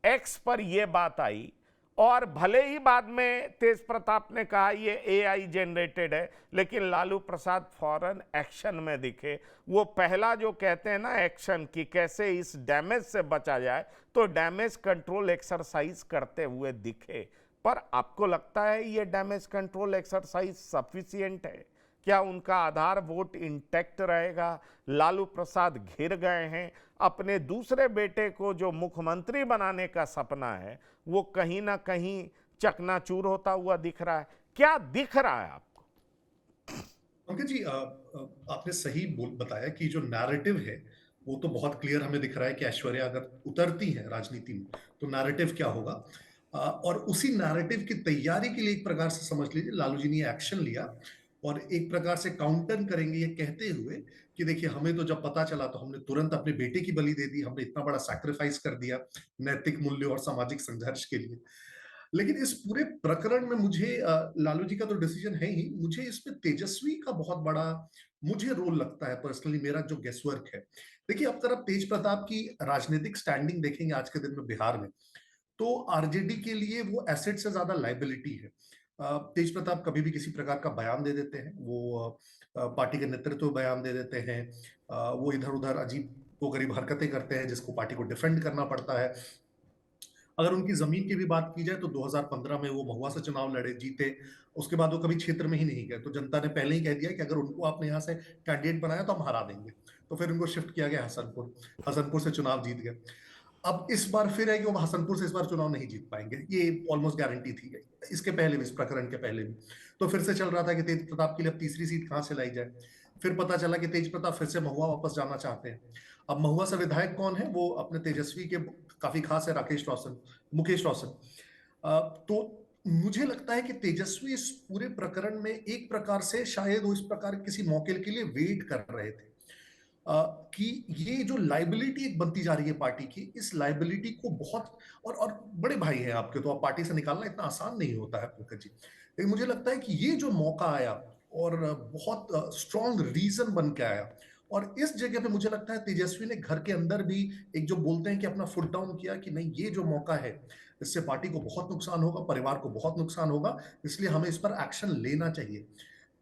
एक्स पर यह बात आई, और भले ही बाद में तेज प्रताप ने कहा ये एआई जनरेटेड है, लेकिन लालू प्रसाद फौरन एक्शन में दिखे। वो पहला जो कहते हैं ना एक्शन की, कैसे इस डैमेज से बचा जाए, तो डैमेज कंट्रोल एक्सरसाइज करते हुए दिखे। पर आपको लगता है ये डैमेज कंट्रोल एक्सरसाइज सफिशिएंट है? क्या उनका आधार वोट इंटैक्ट रहेगा? लालू प्रसाद घिर गए हैं। अपने दूसरे बेटे को जो मुख्यमंत्री बनाने का सपना है वो कहीं ना कहीं चकनाचूर होता हुआ दिख रहा है। क्या दिख रहा है आपको? पंकज जी, आपने सही बताया कि जो नैरेटिव है वो तो बहुत क्लियर हमें दिख रहा है कि ऐश्वर्या अगर उतरती है राजनीति में तो नैरेटिव क्या होगा। और उसी नैरेटिव की तैयारी के लिए एक प्रकार से समझ लीजिए लालू जी ने एक्शन लिया और एक प्रकार से काउंटर करेंगे ये कहते हुए कि देखिए हमें तो जब पता चला तो हमने तुरंत अपने बेटे की बलि दे दी, हमने इतना बड़ा सैक्रिफाइस कर दिया नैतिक मूल्य और सामाजिक संघर्ष के लिए। लेकिन इस पूरे प्रकरण में मुझे लालू जी का तो डिसीजन है ही, मुझे इसमें तेजस्वी का बहुत बड़ा मुझे रोल लगता है पर्सनली, मेरा जो गेसवर्क है। देखिए अब अगर आप तेज प्रताप की राजनीतिक स्टैंडिंग देखेंगे आज के दिन में बिहार में, तो आरजेडी के लिए वो एसेट से ज्यादा लाइबिलिटी है। तेज प्रताप कभी भी किसी प्रकार का बयान दे देते हैं, वो पार्टी के नेतृत्व में बयान दे देते हैं, वो इधर उधर अजीब को गरीब हरकतें करते हैं जिसको पार्टी को डिफेंड करना पड़ता है। अगर उनकी जमीन की भी बात की जाए तो 2015 में वो महुआ से चुनाव लड़े, जीते, उसके बाद वो कभी क्षेत्र में ही नहीं गए। तो जनता ने पहले ही कह दिया कि अगर उनको आपने यहाँ से कैंडिडेट बनाया तो हम हरा देंगे। तो फिर उनको शिफ्ट किया गया हसनपुर, हसनपुर से चुनाव जीत गए। अब इस बार फिर है कि वो हसनपुर से इस बार चुनाव नहीं जीत पाएंगे, ये ऑलमोस्ट गारंटी थी। इसके पहले भी, इस प्रकरण के पहले भी तो फिर से चल रहा था कि तेज प्रताप के लिए अब तीसरी सीट कहां से लाई जाए। फिर पता चला कि तेज प्रताप फिर से महुआ वापस जाना चाहते हैं। अब महुआ से विधायक कौन है? वो अपने तेजस्वी के काफी खास है, राकेश रोशन, मुकेश रोशन। तो मुझे लगता है कि तेजस्वी इस पूरे प्रकरण में एक प्रकार से शायद वो इस प्रकार किसी मौके के लिए वेट कर रहे थे कि ये जो लाइबिलिटी एक बनती जा रही है पार्टी की, इस लाइबिलिटी को बहुत और बड़े भाई हैं आपके, तो आप पार्टी से निकालना इतना आसान नहीं होता है पंकज जी। लेकिन मुझे लगता है कि ये जो मौका आया और बहुत स्ट्रॉन्ग रीजन बन के आया, और इस जगह पे मुझे लगता है तेजस्वी ने घर के अंदर भी एक जो बोलते हैं कि अपना फुट डाउन किया कि नहीं, ये जो मौका है इससे पार्टी को बहुत नुकसान होगा, परिवार को बहुत नुकसान होगा, इसलिए हमें इस पर एक्शन लेना चाहिए।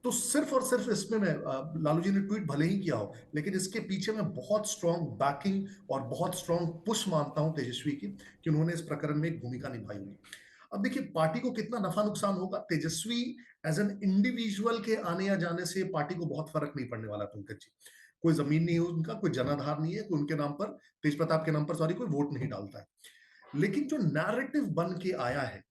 तो सिर्फ और सिर्फ इसमें मैं लालू जी ने ट्वीट भले ही किया हो, लेकिन इसके पीछे मैं बहुत स्ट्रॉन्ग बैकिंग और बहुत स्ट्रॉन्ग पुश मानता हूं तेजस्वी की, कि उन्होंने इस प्रकरण में एक भूमिका निभाई हुई। अब देखिए पार्टी को कितना नफा नुकसान होगा, तेजस्वी एज एन इंडिविजुअल के आने या जाने से पार्टी को बहुत फर्क नहीं पड़ने वाला पंकज जी। कोई जमीन नहीं है उनका, कोई जनाधार नहीं है, कोई उनके नाम पर, तेज प्रताप के नाम पर सॉरी, कोई वोट नहीं डालता है। लेकिन जो नैरेटिव बन के आया है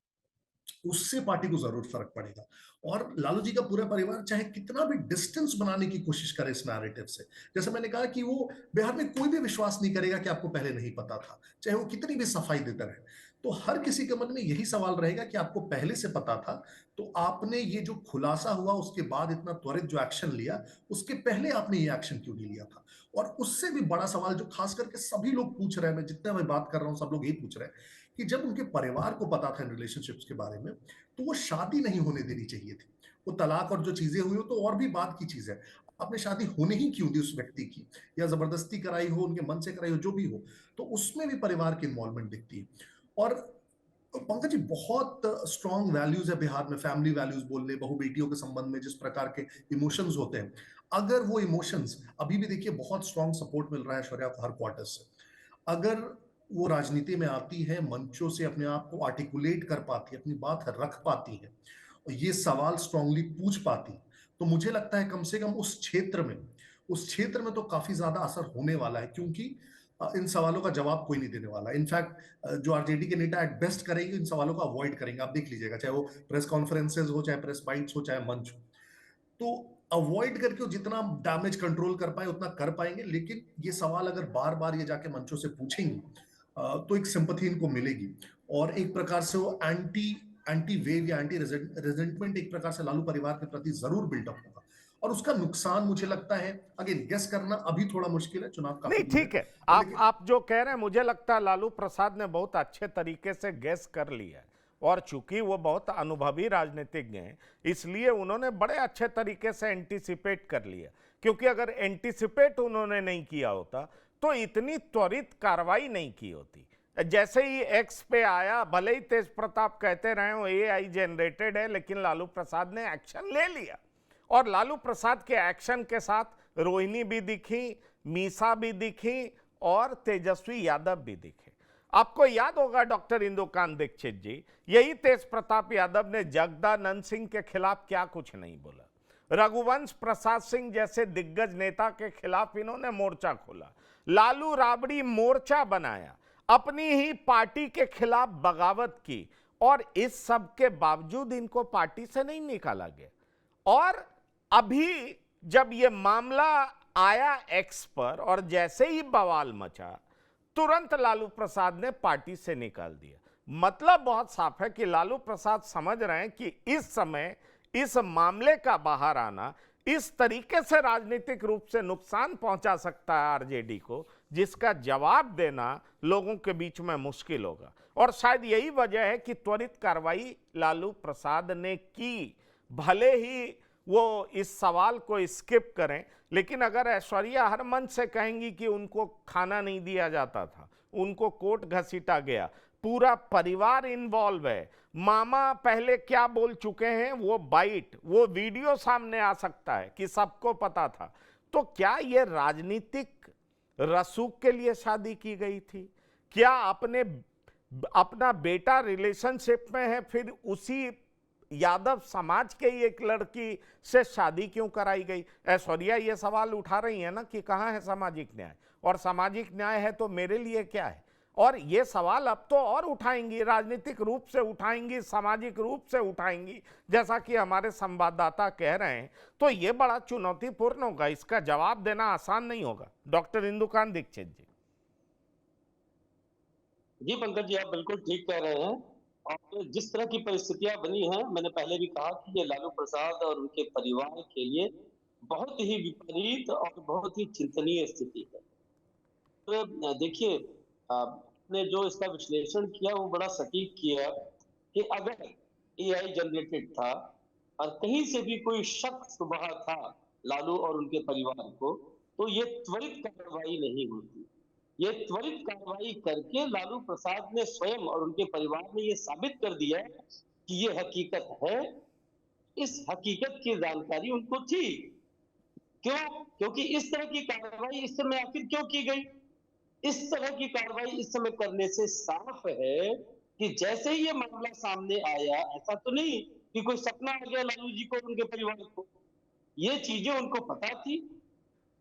उससे पार्टी को जरूर फर्क पड़ेगा। और लालू जी का पूरा परिवार चाहे कितना भी डिस्टेंस बनाने की कोशिश करे इस नैरेटिव से, जैसे मैंने कहा कि वो बिहार में कोई भी विश्वास नहीं करेगा कि आपको पहले नहीं पता था, चाहे वो कितनी भी सफाई देता रहे। तो हर किसी के मन में यही सवाल रहेगा कि आपको पहले से पता था, तो आपने ये जो खुलासा हुआ उसके बाद इतना त्वरित जो एक्शन लिया, उसके पहले आपने ये एक्शन क्यों नहीं लिया था? और उससे भी बड़ा सवाल जो खास करके सभी लोग पूछ रहे हैं, मैं जितना मैं बात कर रहा हूं सब लोग यही पूछ रहे हैं, कि जब उनके परिवार को पता था इन रिलेशनशिप्स के बारे में, तो वो शादी नहीं होने देनी चाहिए थी। वो तलाक और जो चीजें हुई हो तो और भी बात की चीज है, आपने शादी होने ही क्यों दी उस व्यक्ति की, या जबरदस्ती कराई हो, उनके मन से कराई हो, जो भी हो, तो उसमें भी परिवार की इन्वॉल्वमेंट दिखती है। और पंकज जी बहुत स्ट्रॉन्ग वैल्यूज है बिहार में, फैमिली वैल्यूज बोल ले, बहू बेटियों के संबंध में जिस प्रकार के इमोशंस होते हैं, अगर वो इमोशंस अभी भी देखिए बहुत स्ट्रॉन्ग सपोर्ट मिल रहा है ऐश्वर्या को हर क्वार्टर से, अगर वो राजनीति में आती है, मंचों से अपने आप को आर्टिकुलेट कर पाती है, अपनी बात रख पाती है और ये सवाल स्ट्रांगली पूछ पाती है, तो मुझे लगता है कम से कम उस क्षेत्र में तो काफी ज्यादा असर होने वाला है, क्योंकि इन सवालों का जवाब कोई नहीं देने वाला। इनफैक्ट जो आरजेडी के नेता एट बेस्ट करेंगे, इन सवालों को अवॉइड करेंगे, आप देख लीजिएगा, चाहे वो प्रेस कॉन्फ्रेंसेज हो, चाहे प्रेस बाइट्स हो, चाहे मंच हो, तो अवॉइड करके वो जितना डैमेज कंट्रोल कर पाए उतना कर पाएंगे। लेकिन ये सवाल अगर बार बार ये जाके मंचों से पूछेंगे तो एक सिंपैथी इनको मिलेगी, और एक प्रकार से वो एंटी वेव या एंटी रेजेंटमेंट एक प्रकार से लालू परिवार के प्रति जरूर बिल्डअप होगा, और उसका नुकसान मुझे लगता है, अगेन गेस करना अभी थोड़ा मुश्किल है, चुनाव काफी नहीं, दूर ठीक है, लेकिन आप जो कह रहे हैं मुझे लगता है लालू प्रसाद ने बहुत अच्छे तरीके से गेस कर लिया है, और चूंकि वो बहुत अनुभवी राजनीतिज्ञ हैं इसलिए उन्होंने बड़े अच्छे तरीके से एंटीसिपेट कर लिया, क्योंकि अगर एंटीसिपेट उन्होंने नहीं किया होता तो इतनी त्वरित कार्रवाई नहीं की होती। जैसे ही एक्स पे आया, भले ही तेज प्रताप कहते रहे हो एआई जनरेटेड है, लेकिन लालू प्रसाद ने एक्शन ले लिया, और लालू प्रसाद के एक्शन के साथ रोहिणी भी दिखी, मीसा भी दिखी और तेजस्वी यादव भी दिखे। आपको याद होगा डॉक्टर इंदुकांत दीक्षित जी, यही तेज प्रताप यादव ने जगदानंद सिंह के खिलाफ क्या कुछ नहीं बोला, रघुवंश प्रसाद सिंह जैसे दिग्गज नेता के खिलाफ इन्होंने मोर्चा खोला, लालू राबड़ी मोर्चा बनाया, अपनी ही पार्टी के खिलाफ बगावत की, और इस सब के बावजूद इनको पार्टी से नहीं निकाला गया। और अभी जब ये मामला आया एक्स पर और जैसे ही बवाल मचा, तुरंत लालू प्रसाद ने पार्टी से निकाल दिया। मतलब बहुत साफ है कि लालू प्रसाद समझ रहे हैं कि इस समय इस मामले का बाहर आना इस तरीके से राजनीतिक रूप से नुकसान पहुंचा सकता है आरजेडी को, जिसका जवाब देना लोगों के बीच में मुश्किल होगा। और शायद यही वजह है कि त्वरित कार्रवाई लालू प्रसाद ने की। भले ही वो इस सवाल को स्किप करें, लेकिन अगर ऐश्वर्या हर मंच से कहेंगी कि उनको खाना नहीं दिया जाता था, उनको कोर्ट घसीटा गया, पूरा परिवार इन्वॉल्व है, मामा पहले क्या बोल चुके हैं, वो बाइट, वो वीडियो सामने आ सकता है कि सबको पता था, तो क्या ये राजनीतिक रसूख के लिए शादी की गई थी? क्या अपना बेटा रिलेशनशिप में है, फिर उसी यादव समाज के ही एक लड़की से शादी क्यों कराई गई? ऐश्वर्या ये सवाल उठा रही है ना कि कहाँ है सामाजिक न्याय, और सामाजिक न्याय है तो मेरे लिए क्या है? और ये सवाल अब तो और उठाएंगी, राजनीतिक रूप से उठाएंगी, सामाजिक रूप से उठाएंगी, जैसा कि हमारे संवाददाता कह रहे हैं। तो ये बड़ा चुनौतीपूर्ण होगा, इसका जवाब देना आसान नहीं होगा। डॉक्टर इंदुकांत दीक्षित जी। जी पंकज जी, आप बिल्कुल ठीक कह रहे हैं। और जिस तरह की परिस्थितियां बनी हैं, मैंने पहले भी कहा कि ये लालू प्रसाद और उनके परिवार के लिए बहुत ही विपरीत और बहुत ही चिंतनीय स्थिति है। तो देखिए, आपने जो इसका विश्लेषण किया वो बड़ा सटीक किया कि अगर एआई जनरेटेड था और कहीं से भी कोई शक सुबह था लालू और उनके परिवार को, तो ये त्वरित कार्रवाई नहीं होती। ये त्वरित कार्रवाई करके लालू प्रसाद ने स्वयं और उनके परिवार ने ये साबित कर दिया कि ये हकीकत है। इस हकीकत की जानकारी उनको थी। क्यों? क्योंकि इस तरह की कार्रवाई इस समय आखिर क्यों की गई? इस तरह की कार्रवाई इस समय करने से साफ है कि जैसे ही ये मामला सामने आया, ऐसा तो नहीं कि कोई सपना आ गया लालू जी को, उनके परिवार को। ये चीजें उनको पता थी।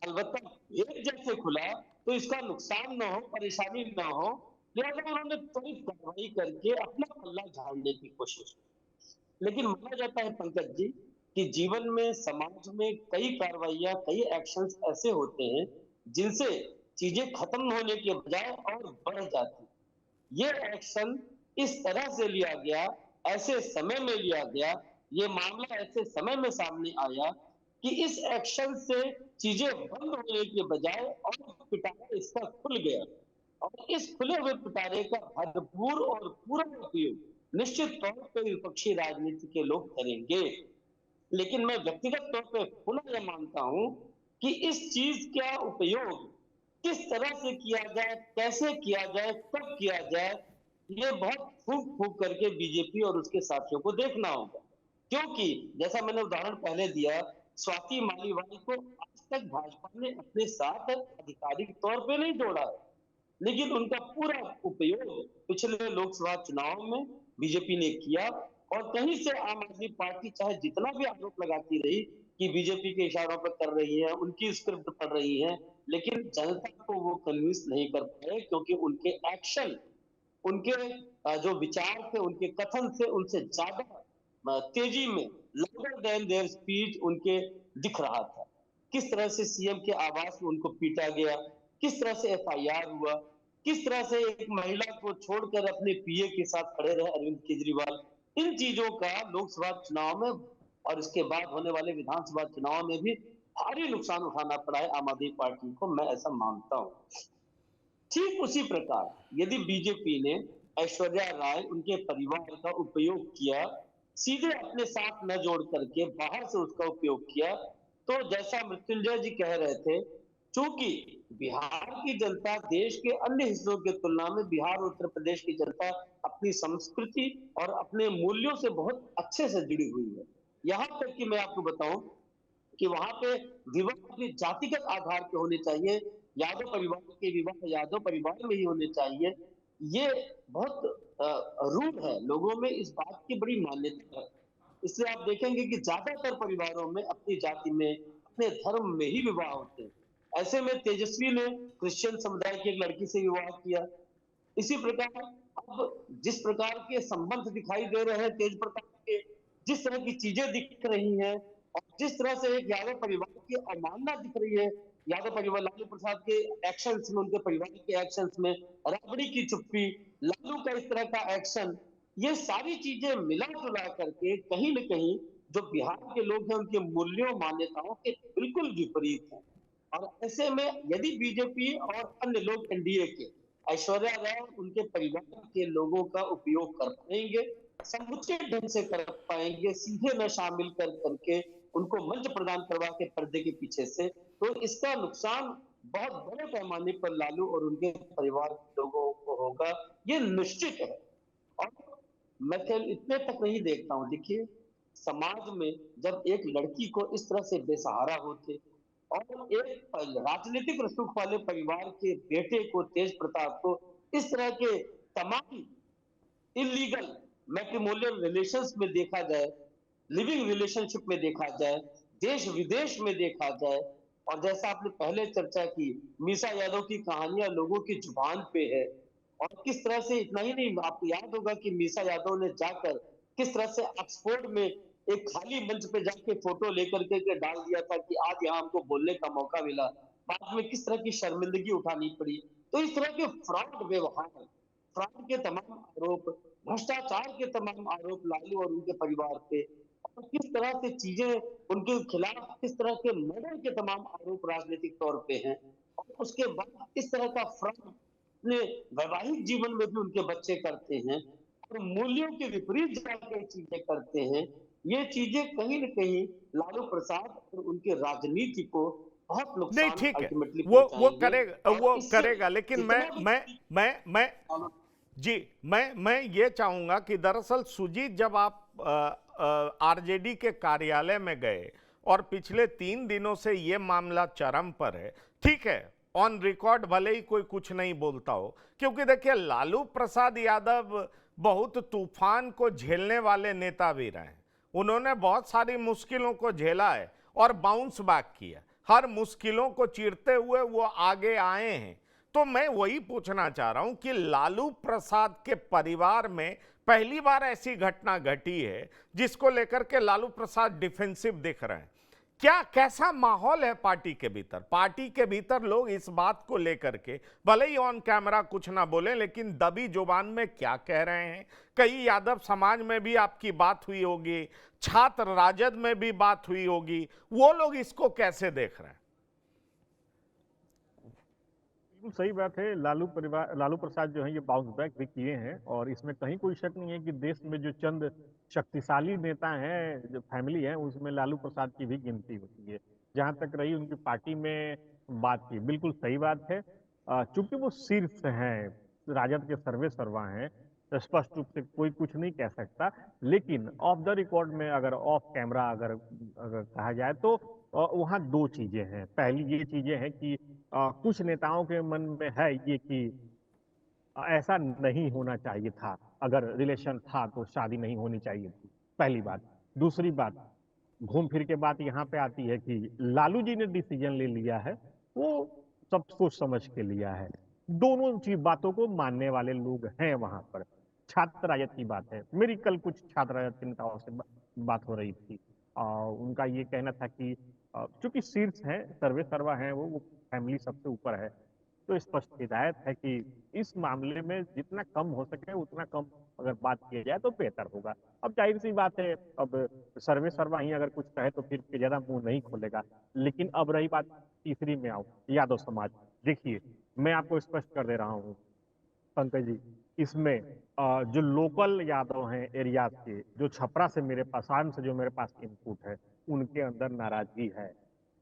अलबत्ता एक जैसे खुला तो इसका नुकसान न हो, परेशानी न हो, लिहाजा उन्होंने त्वरित कार्रवाई करके अपना पल्ला झाड़ने की कोशिश की। लेकिन माना जाता है पंकज जी कि जीवन में, समाज में कई कार्रवाइयां, कई एक्शंस ऐसे होते हैं जिनसे चीजें खत्म होने के बजाय और बढ़ जाती। ये एक्शन इस तरह से लिया गया, ऐसे समय में लिया गया, ये मामला ऐसे समय में सामने आया कि इस एक्शन से चीजें बंद होने के बजाय और पिटारा इसका खुल गया। और इस खुले हुए पिटारे का भरपूर और पूरा उपयोग निश्चित तौर पर विपक्षी राजनीति के लोग करेंगे। लेकिन मैं व्यक्तिगत तौर पर पुनः यह मानता हूं कि इस चीज का उपयोग किस तरह से किया जाए, कैसे किया जाए, कब किया जाए, ये बहुत फूंक फूंक करके बीजेपी और उसके साथियों को देखना होगा। क्योंकि जैसा मैंने उदाहरण पहले दिया, स्वाति मालीवाल को आज तक भाजपा ने अपने साथ आधिकारिक तौर पे नहीं जोड़ा है, लेकिन उनका पूरा उपयोग पिछले लोकसभा चुनाव में बीजेपी ने किया। और कहीं से आम आदमी पार्टी चाहे जितना भी आरोप लगाती रही कि बीजेपी के इशारों पर कर रही है, उनकी स्क्रिप्ट पढ़ रही है, लेकिन जनता को वो कन्विंस नहीं कर पाए, क्योंकि उनके एक्शन, उनके जो विचार थे, उनके कथन से उनसे ज्यादा तेजी में, लॉन्गर देन देयर स्पीच उनके दिख रहा था। किस तरह से सीएम के आवास में उनको पीटा गया, किस तरह से एफआईआर हुआ, किस तरह से एक महिला को छोड़कर अपने पीए के साथ खड़े रहे अरविंद केजरीवाल। इन चीजों का लोकसभा चुनाव में और इसके बाद होने वाले विधानसभा चुनाव में भी भारी नुकसान उठाना पड़ा है आम आदमी पार्टी को, मैं ऐसा मानता हूं। ठीक उसी प्रकार यदि बीजेपी ने ऐश्वर्या राय, उनके परिवार का उपयोग किया, सीधे अपने साथ न जोड़ करके बाहर से उसका उपयोग किया, तो जैसा मृत्युंजय जी कह रहे थे, चूंकि बिहार की जनता देश के अन्य हिस्सों की तुलना में, बिहार और उत्तर प्रदेश की जनता अपनी संस्कृति और अपने मूल्यों से बहुत अच्छे से जुड़ी हुई है। यहां तक कि मैं आपको बताऊं कि वहां पे विवाह अपने जातिगत आधार पे होने चाहिए, यादव परिवार के विवाह यादव परिवार में ही होने चाहिए। ये बहुत रूढ़ है, लोगों में इस बात की बड़ी मान्यता है। इसलिए आप देखेंगे कि ज्यादातर परिवारों में अपनी जाति में, अपने धर्म में ही विवाह होते हैं। ऐसे में तेजस्वी ने क्रिश्चियन समुदाय की एक लड़की से विवाह किया। इसी प्रकार अब जिस प्रकार के संबंध दिखाई दे रहे हैं तेज प्रताप के, जिस तरह की चीजें दिख रही हैं और जिस तरह से एक यादव परिवार की अवमानना दिख रही है, यादव परिवार लालू प्रसाद के एक्शंस में, उनके परिवार के एक्शंस में, राबड़ी की चुप्पी, लालू का इस तरह का एक्शन, ये सारी चीजें मिला जुला करके कहीं न कहीं जो बिहार के लोग हैं उनके मूल्यों मान्यताओं के बिल्कुल विपरीत है। और ऐसे में यदि बीजेपी और अन्य लोग एनडीए के ऐश्वर्या राय और उनके परिवार के लोगों का उपयोग कर पाएंगे, समुचित ढंग से कर पाएंगे, सीधे न शामिल कर करके उनको मंच प्रदान करवा के पर्दे के पीछे से, तो इसका नुकसान बहुत बड़े पैमाने पर लालू और उनके परिवार के लोगों को होगा, ये निश्चित है। और मैं केवल इतने तक नहीं देखता हूं, देखिए समाज में जब एक लड़की को इस तरह से बेसहारा होते और एक राजनीतिक रसूख वाले परिवार के बेटे को, तेज प्रताप को, इस तरह के तमाम इलीगल मैट्रिमोनियल रिलेशंस में देखा जाए, लिविंग रिलेशनशिप में देखा जाए, देश विदेश में देखा जाए, और जैसा आपने पहले चर्चा की, मीसा यादव की कहानियां लोगों की जुबान पे है, और किस तरह से, इतना ही नहीं, आपको याद होगा कि मीसा यादव ने जाकर किस तरह से ऑक्सफोर्ड में एक खाली मंच पे जाके फोटो लेकर के डाल दिया था कि आज यहाँ हमको बोलने का मौका मिला, बाद में किस तरह की शर्मिंदगी उठानी पड़ी। तो इस तरह के फ्रॉड व्यवहार, फ्रॉड के तमाम आरोप, भ्रष्टाचार के तमाम आरोप लालू और उनके परिवार पे, और किस तरह से चीजें उनके खिलाफ, किस तरह के मर्डर के तमाम आरोप राजनीतिक तौर पे हैं, और उसके बाद इस तरह का फ्रॉड अपने वैवाहिक जीवन में भी उनके बच्चे करते हैं और मूल्यों के विपरीत जाकर चीजें करते हैं। ये चीजें कहीं न कहीं लालू प्रसाद और उनके राजनीति को बहुत नहीं नुकसान ठीक है, अल्टीमेटली वो पहुंचाएंगे। और वो इससे करेगा, लेकिन जितना भी मैं जी, मैं ये चाहूंगा कि दरअसल सुजीत, जब आप आरजेडी के कार्यालय में गए और पिछले 3 दिनों से ये मामला चरम पर है, ठीक है, ऑन रिकॉर्ड भले ही कोई कुछ नहीं बोलता हो, क्योंकि देखिए लालू प्रसाद यादव बहुत तूफान को झेलने वाले नेता भी रहे हैं। उन्होंने बहुत सारी मुश्किलों को झेला है और बाउंस बैक किया, हर मुश्किलों को चीरते हुए वो आगे आए हैं। तो मैं वही पूछना चाह रहा हूं कि लालू प्रसाद के परिवार में पहली बार ऐसी घटना घटी है जिसको लेकर के लालू प्रसाद डिफेंसिव दिख रहे हैं। क्या, कैसा माहौल है पार्टी के भीतर? पार्टी के भीतर लोग इस बात को लेकर के भले ही ऑन कैमरा कुछ ना बोले, लेकिन दबी जुबान में क्या कह रहे हैं? कई यादव समाज में भी आपकी बात हुई होगी, छात्र राजद में भी बात हुई होगी, वो लोग इसको कैसे देख रहे हैं? बिल्कुल सही बात है। लालू प्रसाद जो है ये बाउंस बैक भी किए हैं, और इसमें कहीं कोई शक नहीं है कि देश में जो चंद शक्तिशाली नेता हैं, जो फैमिली है, उसमें लालू प्रसाद की भी गिनती होती है। जहां तक रही उनकी पार्टी में बात की, बिल्कुल सही बात है। चूंकि वो शीर्ष हैं, राजद के सर्वे सर्वा हैं, तो स्पष्ट रूप से कोई कुछ नहीं कह सकता। लेकिन ऑफ द रिकॉर्ड में, अगर ऑफ कैमरा अगर कहा जाए तो वहाँ दो चीजें हैं। पहली ये चीजें हैं कि कुछ नेताओं के मन में है ये कि ऐसा नहीं होना चाहिए था, अगर रिलेशन था तो शादी नहीं होनी चाहिए थी, पहली बात। दूसरी बात, घूम फिर के बात यहाँ पे आती है कि लालू जी ने डिसीजन ले लिया है, वो सब सोच समझ के लिया है। दोनों चीज बातों को मानने वाले लोग हैं वहां पर। छात्र राजद की बात है, मेरी कल कुछ छात्र राजद के नेताओं से बात हो रही थी, उनका ये कहना था कि चूंकि शीर्ष है, सर्वे सर्वा है, वो फैमिली सबसे ऊपर है, तो स्पष्ट हिदायत है कि इस मामले में जितना कम हो सके उतना कम अगर बात किया जाए तो बेहतर होगा। अब जाहिर सी बात है, अब सर्वे सर्वा ही अगर कुछ कहे तो फिर ज्यादा मुंह नहीं खोलेगा। लेकिन अब रही बात तीसरी में, आओ यादव समाज। देखिए, मैं आपको स्पष्ट कर दे रहा हूँ पंकज जी, इसमें जो लोकल यादव हैं एरिया के, जो छपरा से मेरे पास, शाम से जो मेरे पास इनपुट है, उनके अंदर नाराजगी है।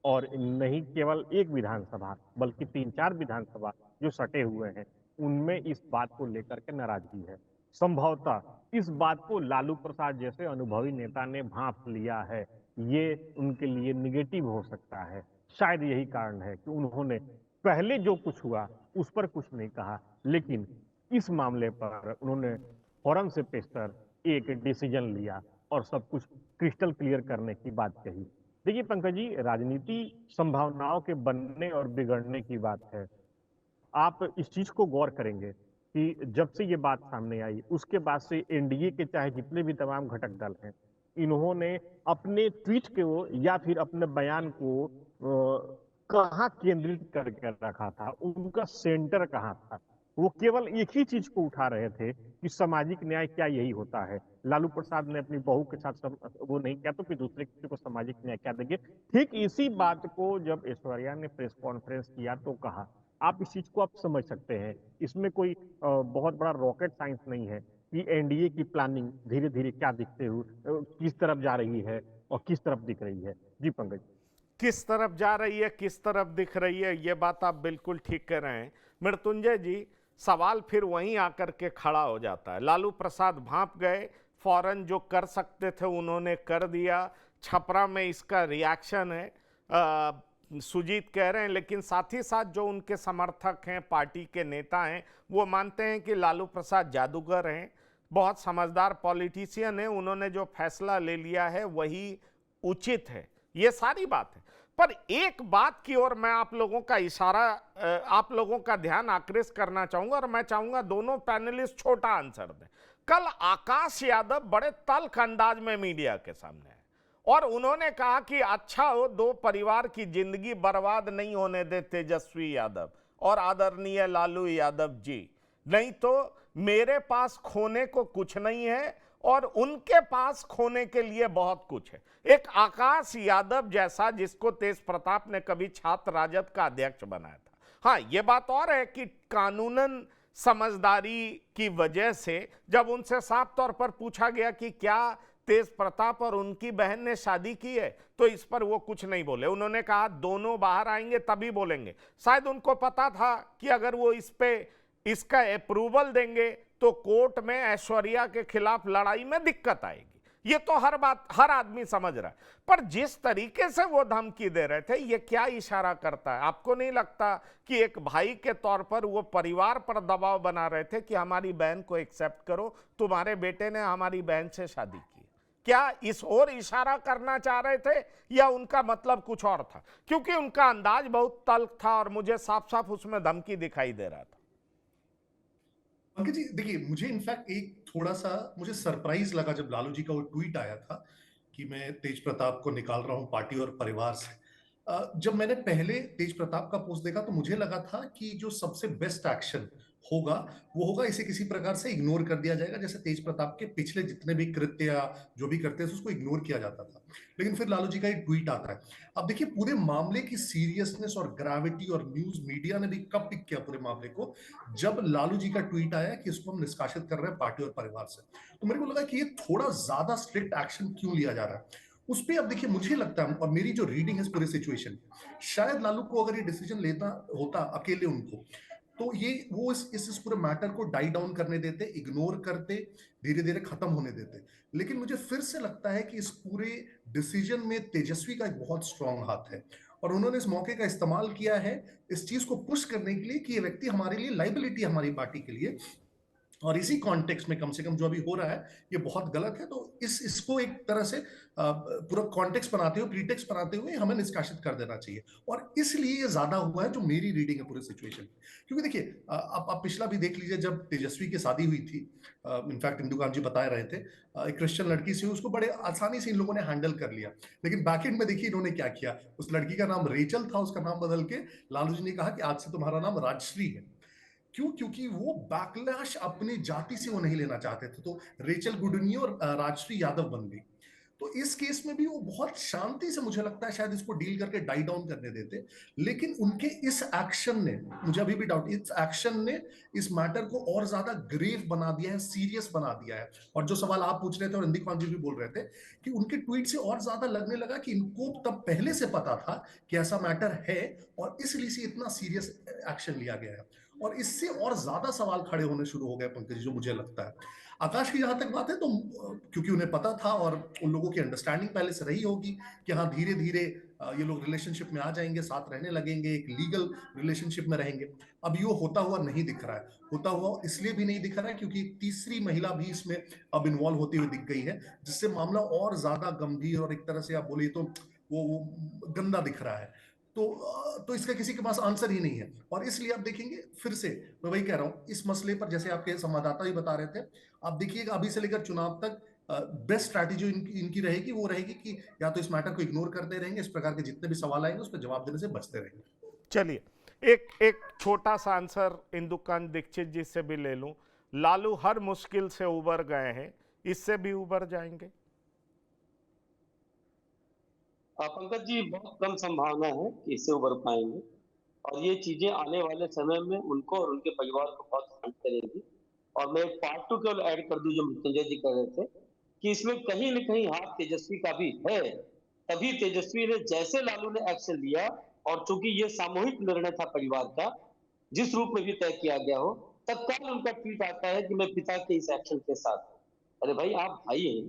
और नहीं केवल एक विधानसभा बल्कि 3-4 विधानसभा जो सटे हुए हैं, उनमें इस बात को लेकर के नाराजगी है। संभवतः इस बात को लालू प्रसाद जैसे अनुभवी नेता ने भांप लिया है, ये उनके लिए निगेटिव हो सकता है। शायद यही कारण है कि उन्होंने पहले जो कुछ हुआ उस पर कुछ नहीं कहा, लेकिन इस मामले पर उन्होंने फौरन से पेशतर एक डिसीजन लिया। और सब कुछ क्रिस्टल क्लियर करने की बात कही। देखिए पंकज जी, राजनीति संभावनाओं के बनने और बिगड़ने की बात है। आप इस चीज को गौर करेंगे कि जब से ये बात सामने आई उसके बाद से एनडीए के चाहे जितने भी तमाम घटक दल हैं, इन्होंने अपने ट्वीट को या फिर अपने बयान को कहाँ केंद्रित करके रखा था, उनका सेंटर कहाँ था। वो केवल एक ही चीज को उठा रहे थे कि सामाजिक न्याय क्या यही होता है। लालू प्रसाद ने अपनी बहू के साथ वो नहीं किया तो फिर दूसरे किसी को सामाजिक न्याय क्या देंगे। ठीक इसी बात को जब ऐश्वर्या ने प्रेस कॉन्फ्रेंस किया तो कहा। आप इस चीज को आप समझ सकते हैं, इसमें कोई बहुत बड़ा रॉकेट साइंस नहीं है कि एनडीए की प्लानिंग धीरे धीरे क्या दिखते हुए किस तरफ जा रही है और किस तरफ दिख रही है। जी पंकज। किस तरफ जा रही है, किस तरफ दिख रही है, ये बात आप बिल्कुल ठीक कह रहे हैं मृत्युंजय जी। सवाल फिर वहीं आकर के खड़ा हो जाता है। लालू प्रसाद भांप गए, फौरन जो कर सकते थे उन्होंने कर दिया। छपरा में इसका रिएक्शन है, सुजीत कह रहे हैं, लेकिन साथ ही साथ जो उनके समर्थक हैं, पार्टी के नेता हैं, वो मानते हैं कि लालू प्रसाद जादूगर हैं, बहुत समझदार पॉलिटिशियन है, उन्होंने जो फैसला ले लिया है वही उचित है। ये सारी बात है, पर एक बात की ओर मैं आप लोगों का इशारा, आप लोगों का ध्यान आकृष्ट करना चाहूंगा और मैं चाहूंगा दोनों पैनलिस्ट छोटा आंसर दें। कल आकाश यादव बड़े तल्ख अंदाज में मीडिया के सामने आए और उन्होंने कहा कि अच्छा हो, दो परिवार की जिंदगी बर्बाद नहीं होने दे तेजस्वी यादव और आदरणीय लालू यादव जी, नहीं तो मेरे पास खोने को कुछ नहीं है और उनके पास खोने के लिए बहुत कुछ है। एक आकाश यादव जैसा, जिसको तेज प्रताप ने कभी छात्र राजद का अध्यक्ष बनाया था। हाँ, यह बात और है कि कानूनन समझदारी की वजह से जब उनसे साफ तौर पर पूछा गया कि क्या तेज प्रताप और उनकी बहन ने शादी की है, तो इस पर वो कुछ नहीं बोले। उन्होंने कहा दोनों बाहर आएंगे तभी बोलेंगे। शायद उनको पता था कि अगर वो इसका अप्रूवल देंगे तो कोर्ट में ऐश्वर्या के खिलाफ लड़ाई में दिक्कत आएगी। ये तो हर आदमी समझ रहा है, पर जिस तरीके से वो धमकी दे रहे थे, ये क्या इशारा करता है? आपको नहीं लगता कि एक भाई के तौर पर वो परिवार पर दबाव बना रहे थे कि हमारी बहन को एक्सेप्ट करो, तुम्हारे बेटे ने हमारी बहन से शादी की? क्या इस ओर इशारा करना चाह रहे थे या उनका मतलब कुछ और था? क्योंकि उनका अंदाज बहुत तल्ख था और मुझे साफ साफ उसमें धमकी दिखाई दे रहा था। पंकज जी देखिए, मुझे इनफैक्ट एक थोड़ा सा मुझे सरप्राइज लगा जब लालू जी का वो ट्वीट आया था कि मैं तेज प्रताप को निकाल रहा हूं पार्टी और परिवार से। जब मैंने पहले तेज प्रताप का पोस्ट देखा तो मुझे लगा था कि जो सबसे बेस्ट एक्शन होगा वो होगा इसे किसी प्रकार से इग्नोर कर दिया जाएगा, जैसे तेज प्रताप के पिछले जितने भी कृत्य या जो भी करते हैं उसको इग्नोर किया जाता था। लेकिन फिर लालू जी का एक ट्वीट आता है। अब देखिए, पूरे मामले की सीरियसनेस और ग्रेविटी और न्यूज मीडिया ने भी कब पिक किया पूरे मामले को, जब लालू जी का ट्वीट आया कि इसको हम निष्कासित कर रहे हैं पार्टी और परिवार से। तो मेरे को लगा कि ये थोड़ा ज्यादा स्ट्रिक्ट एक्शन क्यों लिया जा रहा है उस पर। अब देखिए, मुझे लगता है और मेरी जो रीडिंग है इस पूरे सिचुएशन, शायद लालू को अगर ये डिसीजन लेना होता अकेले उनको, तो ये वो इस पूरे मैटर को डाई डाउन करने देते, इग्नोर करते, धीरे धीरे खत्म होने देते। लेकिन मुझे फिर से लगता है कि इस पूरे डिसीजन में तेजस्वी का एक बहुत स्ट्रांग हाथ है और उन्होंने इस मौके का इस्तेमाल किया है इस चीज को पुश करने के लिए कि ये व्यक्ति हमारे लिए लाइबिलिटी, हमारी पार्टी के लिए, और इसी कॉन्टेक्स्ट में कम से कम जो अभी हो रहा है ये बहुत गलत है। तो इसको एक तरह से पूरा कॉन्टेक्स्ट बनाते हुए, प्रीटेक्स्ट बनाते हुए हमें निष्कासित कर देना चाहिए और इसलिए ये ज्यादा हुआ है, जो मेरी रीडिंग है पूरे सिचुएशन। क्योंकि देखिए, आप पिछला भी देख लीजिए, जब तेजस्वी की शादी हुई थी, इनफैक्ट इंदुकांत जी बता रहे थे, एक क्रिश्चियन लड़की से, उसको बड़े आसानी से इन लोगों ने हैंडल कर लिया। लेकिन बैक एंड में देखिए इन्होंने क्या किया, उस लड़की का नाम रेचल था, उसका नाम बदल के लालू जी ने कहा कि आज से तुम्हारा नाम राजश्री है। क्यों? क्योंकि वो बैकलैश अपनी जाति से वो नहीं लेना चाहते थे, तो रेचल गुडनी और राजश्री यादव बन गई। तो इस केस में भी वो बहुत शांति से, मुझे लगता है शायद इसको डील करके डाई डाउन करने देते। लेकिन उनके इस एक्शन ने, मुझे अभी भी डाउट, इस एक्शन ने इस मैटर को और ज्यादा ग्रेव बना दिया है, सीरियस बना दिया है। और जो सवाल आप पूछ रहे थे और इंदिकांत जी भी बोल रहे थे कि उनके ट्वीट से और ज्यादा लगने लगा कि इनको तब पहले से पता था कि ऐसा मैटर है और इसलिए से इतना सीरियस एक्शन लिया गया है। और इससे और ज्यादा सवाल खड़े होने शुरू हो गए पंकज जी, जो मुझे लगता है। आकाश की जहां तक बात है तो क्योंकि उन्हें पता था और उन लोगों की अंडरस्टैंडिंग पहले से रही होगी कि हाँ धीरे धीरे ये लोग रिलेशनशिप में आ जाएंगे, साथ रहने लगेंगे, एक लीगल रिलेशनशिप में रहेंगे। अब ये होता हुआ नहीं दिख रहा है। होता हुआ इसलिए भी नहीं दिख रहा है क्योंकि तीसरी महिला भी इसमें अब इन्वॉल्व होती हुई दिख गई है, जिससे मामला और ज्यादा गंभीर और एक तरह से आप बोलिए तो वो गंदा दिख रहा है। तो इसका किसी के पास आंसर ही नहीं है। और इसलिए आप देखेंगे फिर से मैं वही कह रहा हूं इस मसले पर, जैसे आपके संवाददाता भी बता रहे थे, आप देखिएगा अभी से लेकर चुनाव तक बेस्ट स्ट्रैटेजी इनकी रहेगी वो रहेगी कि या तो इस मैटर को इग्नोर करते रहेंगे, इस प्रकार के जितने भी सवाल आएंगे उस पर जवाब देने से बचते रहेंगे। चलिए एक छोटा सा आंसर इंदुकांत दीक्षित जी से भी ले लूं। लालू हर मुश्किल से उबर गए हैं, इससे भी उबर जाएंगे? पंकज जी, बहुत कम संभावना है कि इससे उबर पाएंगे, और ये चीजें आने वाले समय में उनको और उनके परिवार को बहुत हर्ट करेगी। और मैं एक पार्ट 2 केवल ऐड कर दूं जो मृत्युंजय जी कह रहे थे कि इसमें कहीं न कहीं हाथ तेजस्वी का भी है। तभी तेजस्वी ने, जैसे लालू ने एक्शन लिया, और चूंकि ये सामूहिक निर्णय था परिवार का, जिस रूप में भी तय किया गया हो, तत्काल उनका ट्वीट आता है कि मैं पिता के इस एक्शन के साथ हूं। अरे भाई, आप भाई हैं,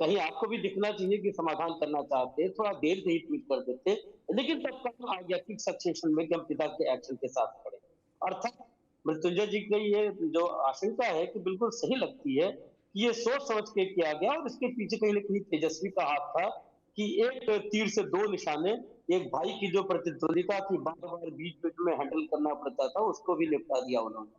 कहीं आपको भी दिखना चाहिए कि समाधान करना चाहते हैं, थोड़ा देर से ही ट्वीट कर देते, लेकिन तत्काल आ गया कि सक्सेशन में कि हम पिता के एक्शन के साथ खड़े। अर्थात मृत्युंजय जी की ये जो आशंका है कि बिल्कुल सही लगती है कि ये सोच समझ के किया गया, और इसके पीछे कहीं ना कहीं तेजस्वी का हाथ था कि एक तीर से दो निशाने, एक भाई की जो प्रतिद्वंदिता थी, बार बार बीच बीच में हैंडल करना पड़ता था, उसको भी निपटा दिया उन्होंने।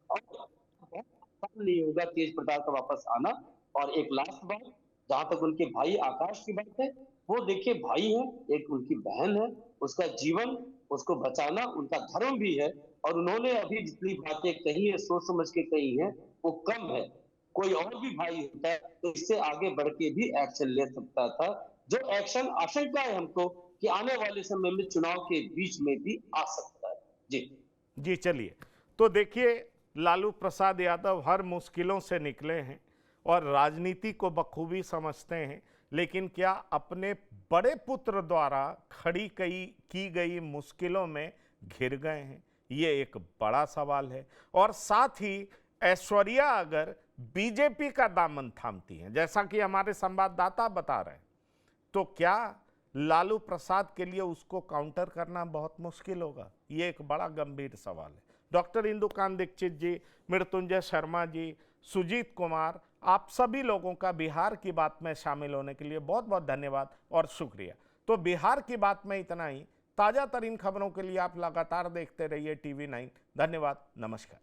और आसान नहीं होगा तेज प्रताप का वापस आना। और एक लास्ट बात, जहां तक उनके भाई आकाश की बात है, वो देखिए भाई है, एक उनकी बहन है, उसका जीवन, उसको बचाना उनका धर्म भी है। और उन्होंने अभी जितनी बातें कही है, सोच समझ के कही है, वो कम है। कोई और भी भाई होता तो इससे आगे बढ़ के भी एक्शन ले सकता था, जो एक्शन आशंका है हमको कि आने वाले समय में चुनाव के बीच में भी आ सकता है। जी चलिए, तो देखिए लालू प्रसाद यादव हर मुश्किलों से निकले हैं और राजनीति को बखूबी समझते हैं, लेकिन क्या अपने बड़े पुत्र द्वारा खड़ी की गई मुश्किलों में घिर गए हैं? ये एक बड़ा सवाल है। और साथ ही ऐश्वर्या अगर बीजेपी का दामन थामती हैं, जैसा कि हमारे संवाददाता बता रहे हैं, तो क्या लालू प्रसाद के लिए उसको काउंटर करना बहुत मुश्किल होगा? ये एक बड़ा गंभीर सवाल है। डॉक्टर इंदुकांत दीक्षित जी, मृत्युंजय शर्मा जी, सुजीत कुमार, आप सभी लोगों का बिहार की बात में शामिल होने के लिए बहुत बहुत धन्यवाद और शुक्रिया। तो बिहार की बात में इतना ही। ताज़ा तरीन खबरों के लिए आप लगातार देखते रहिए TV9। धन्यवाद, नमस्कार।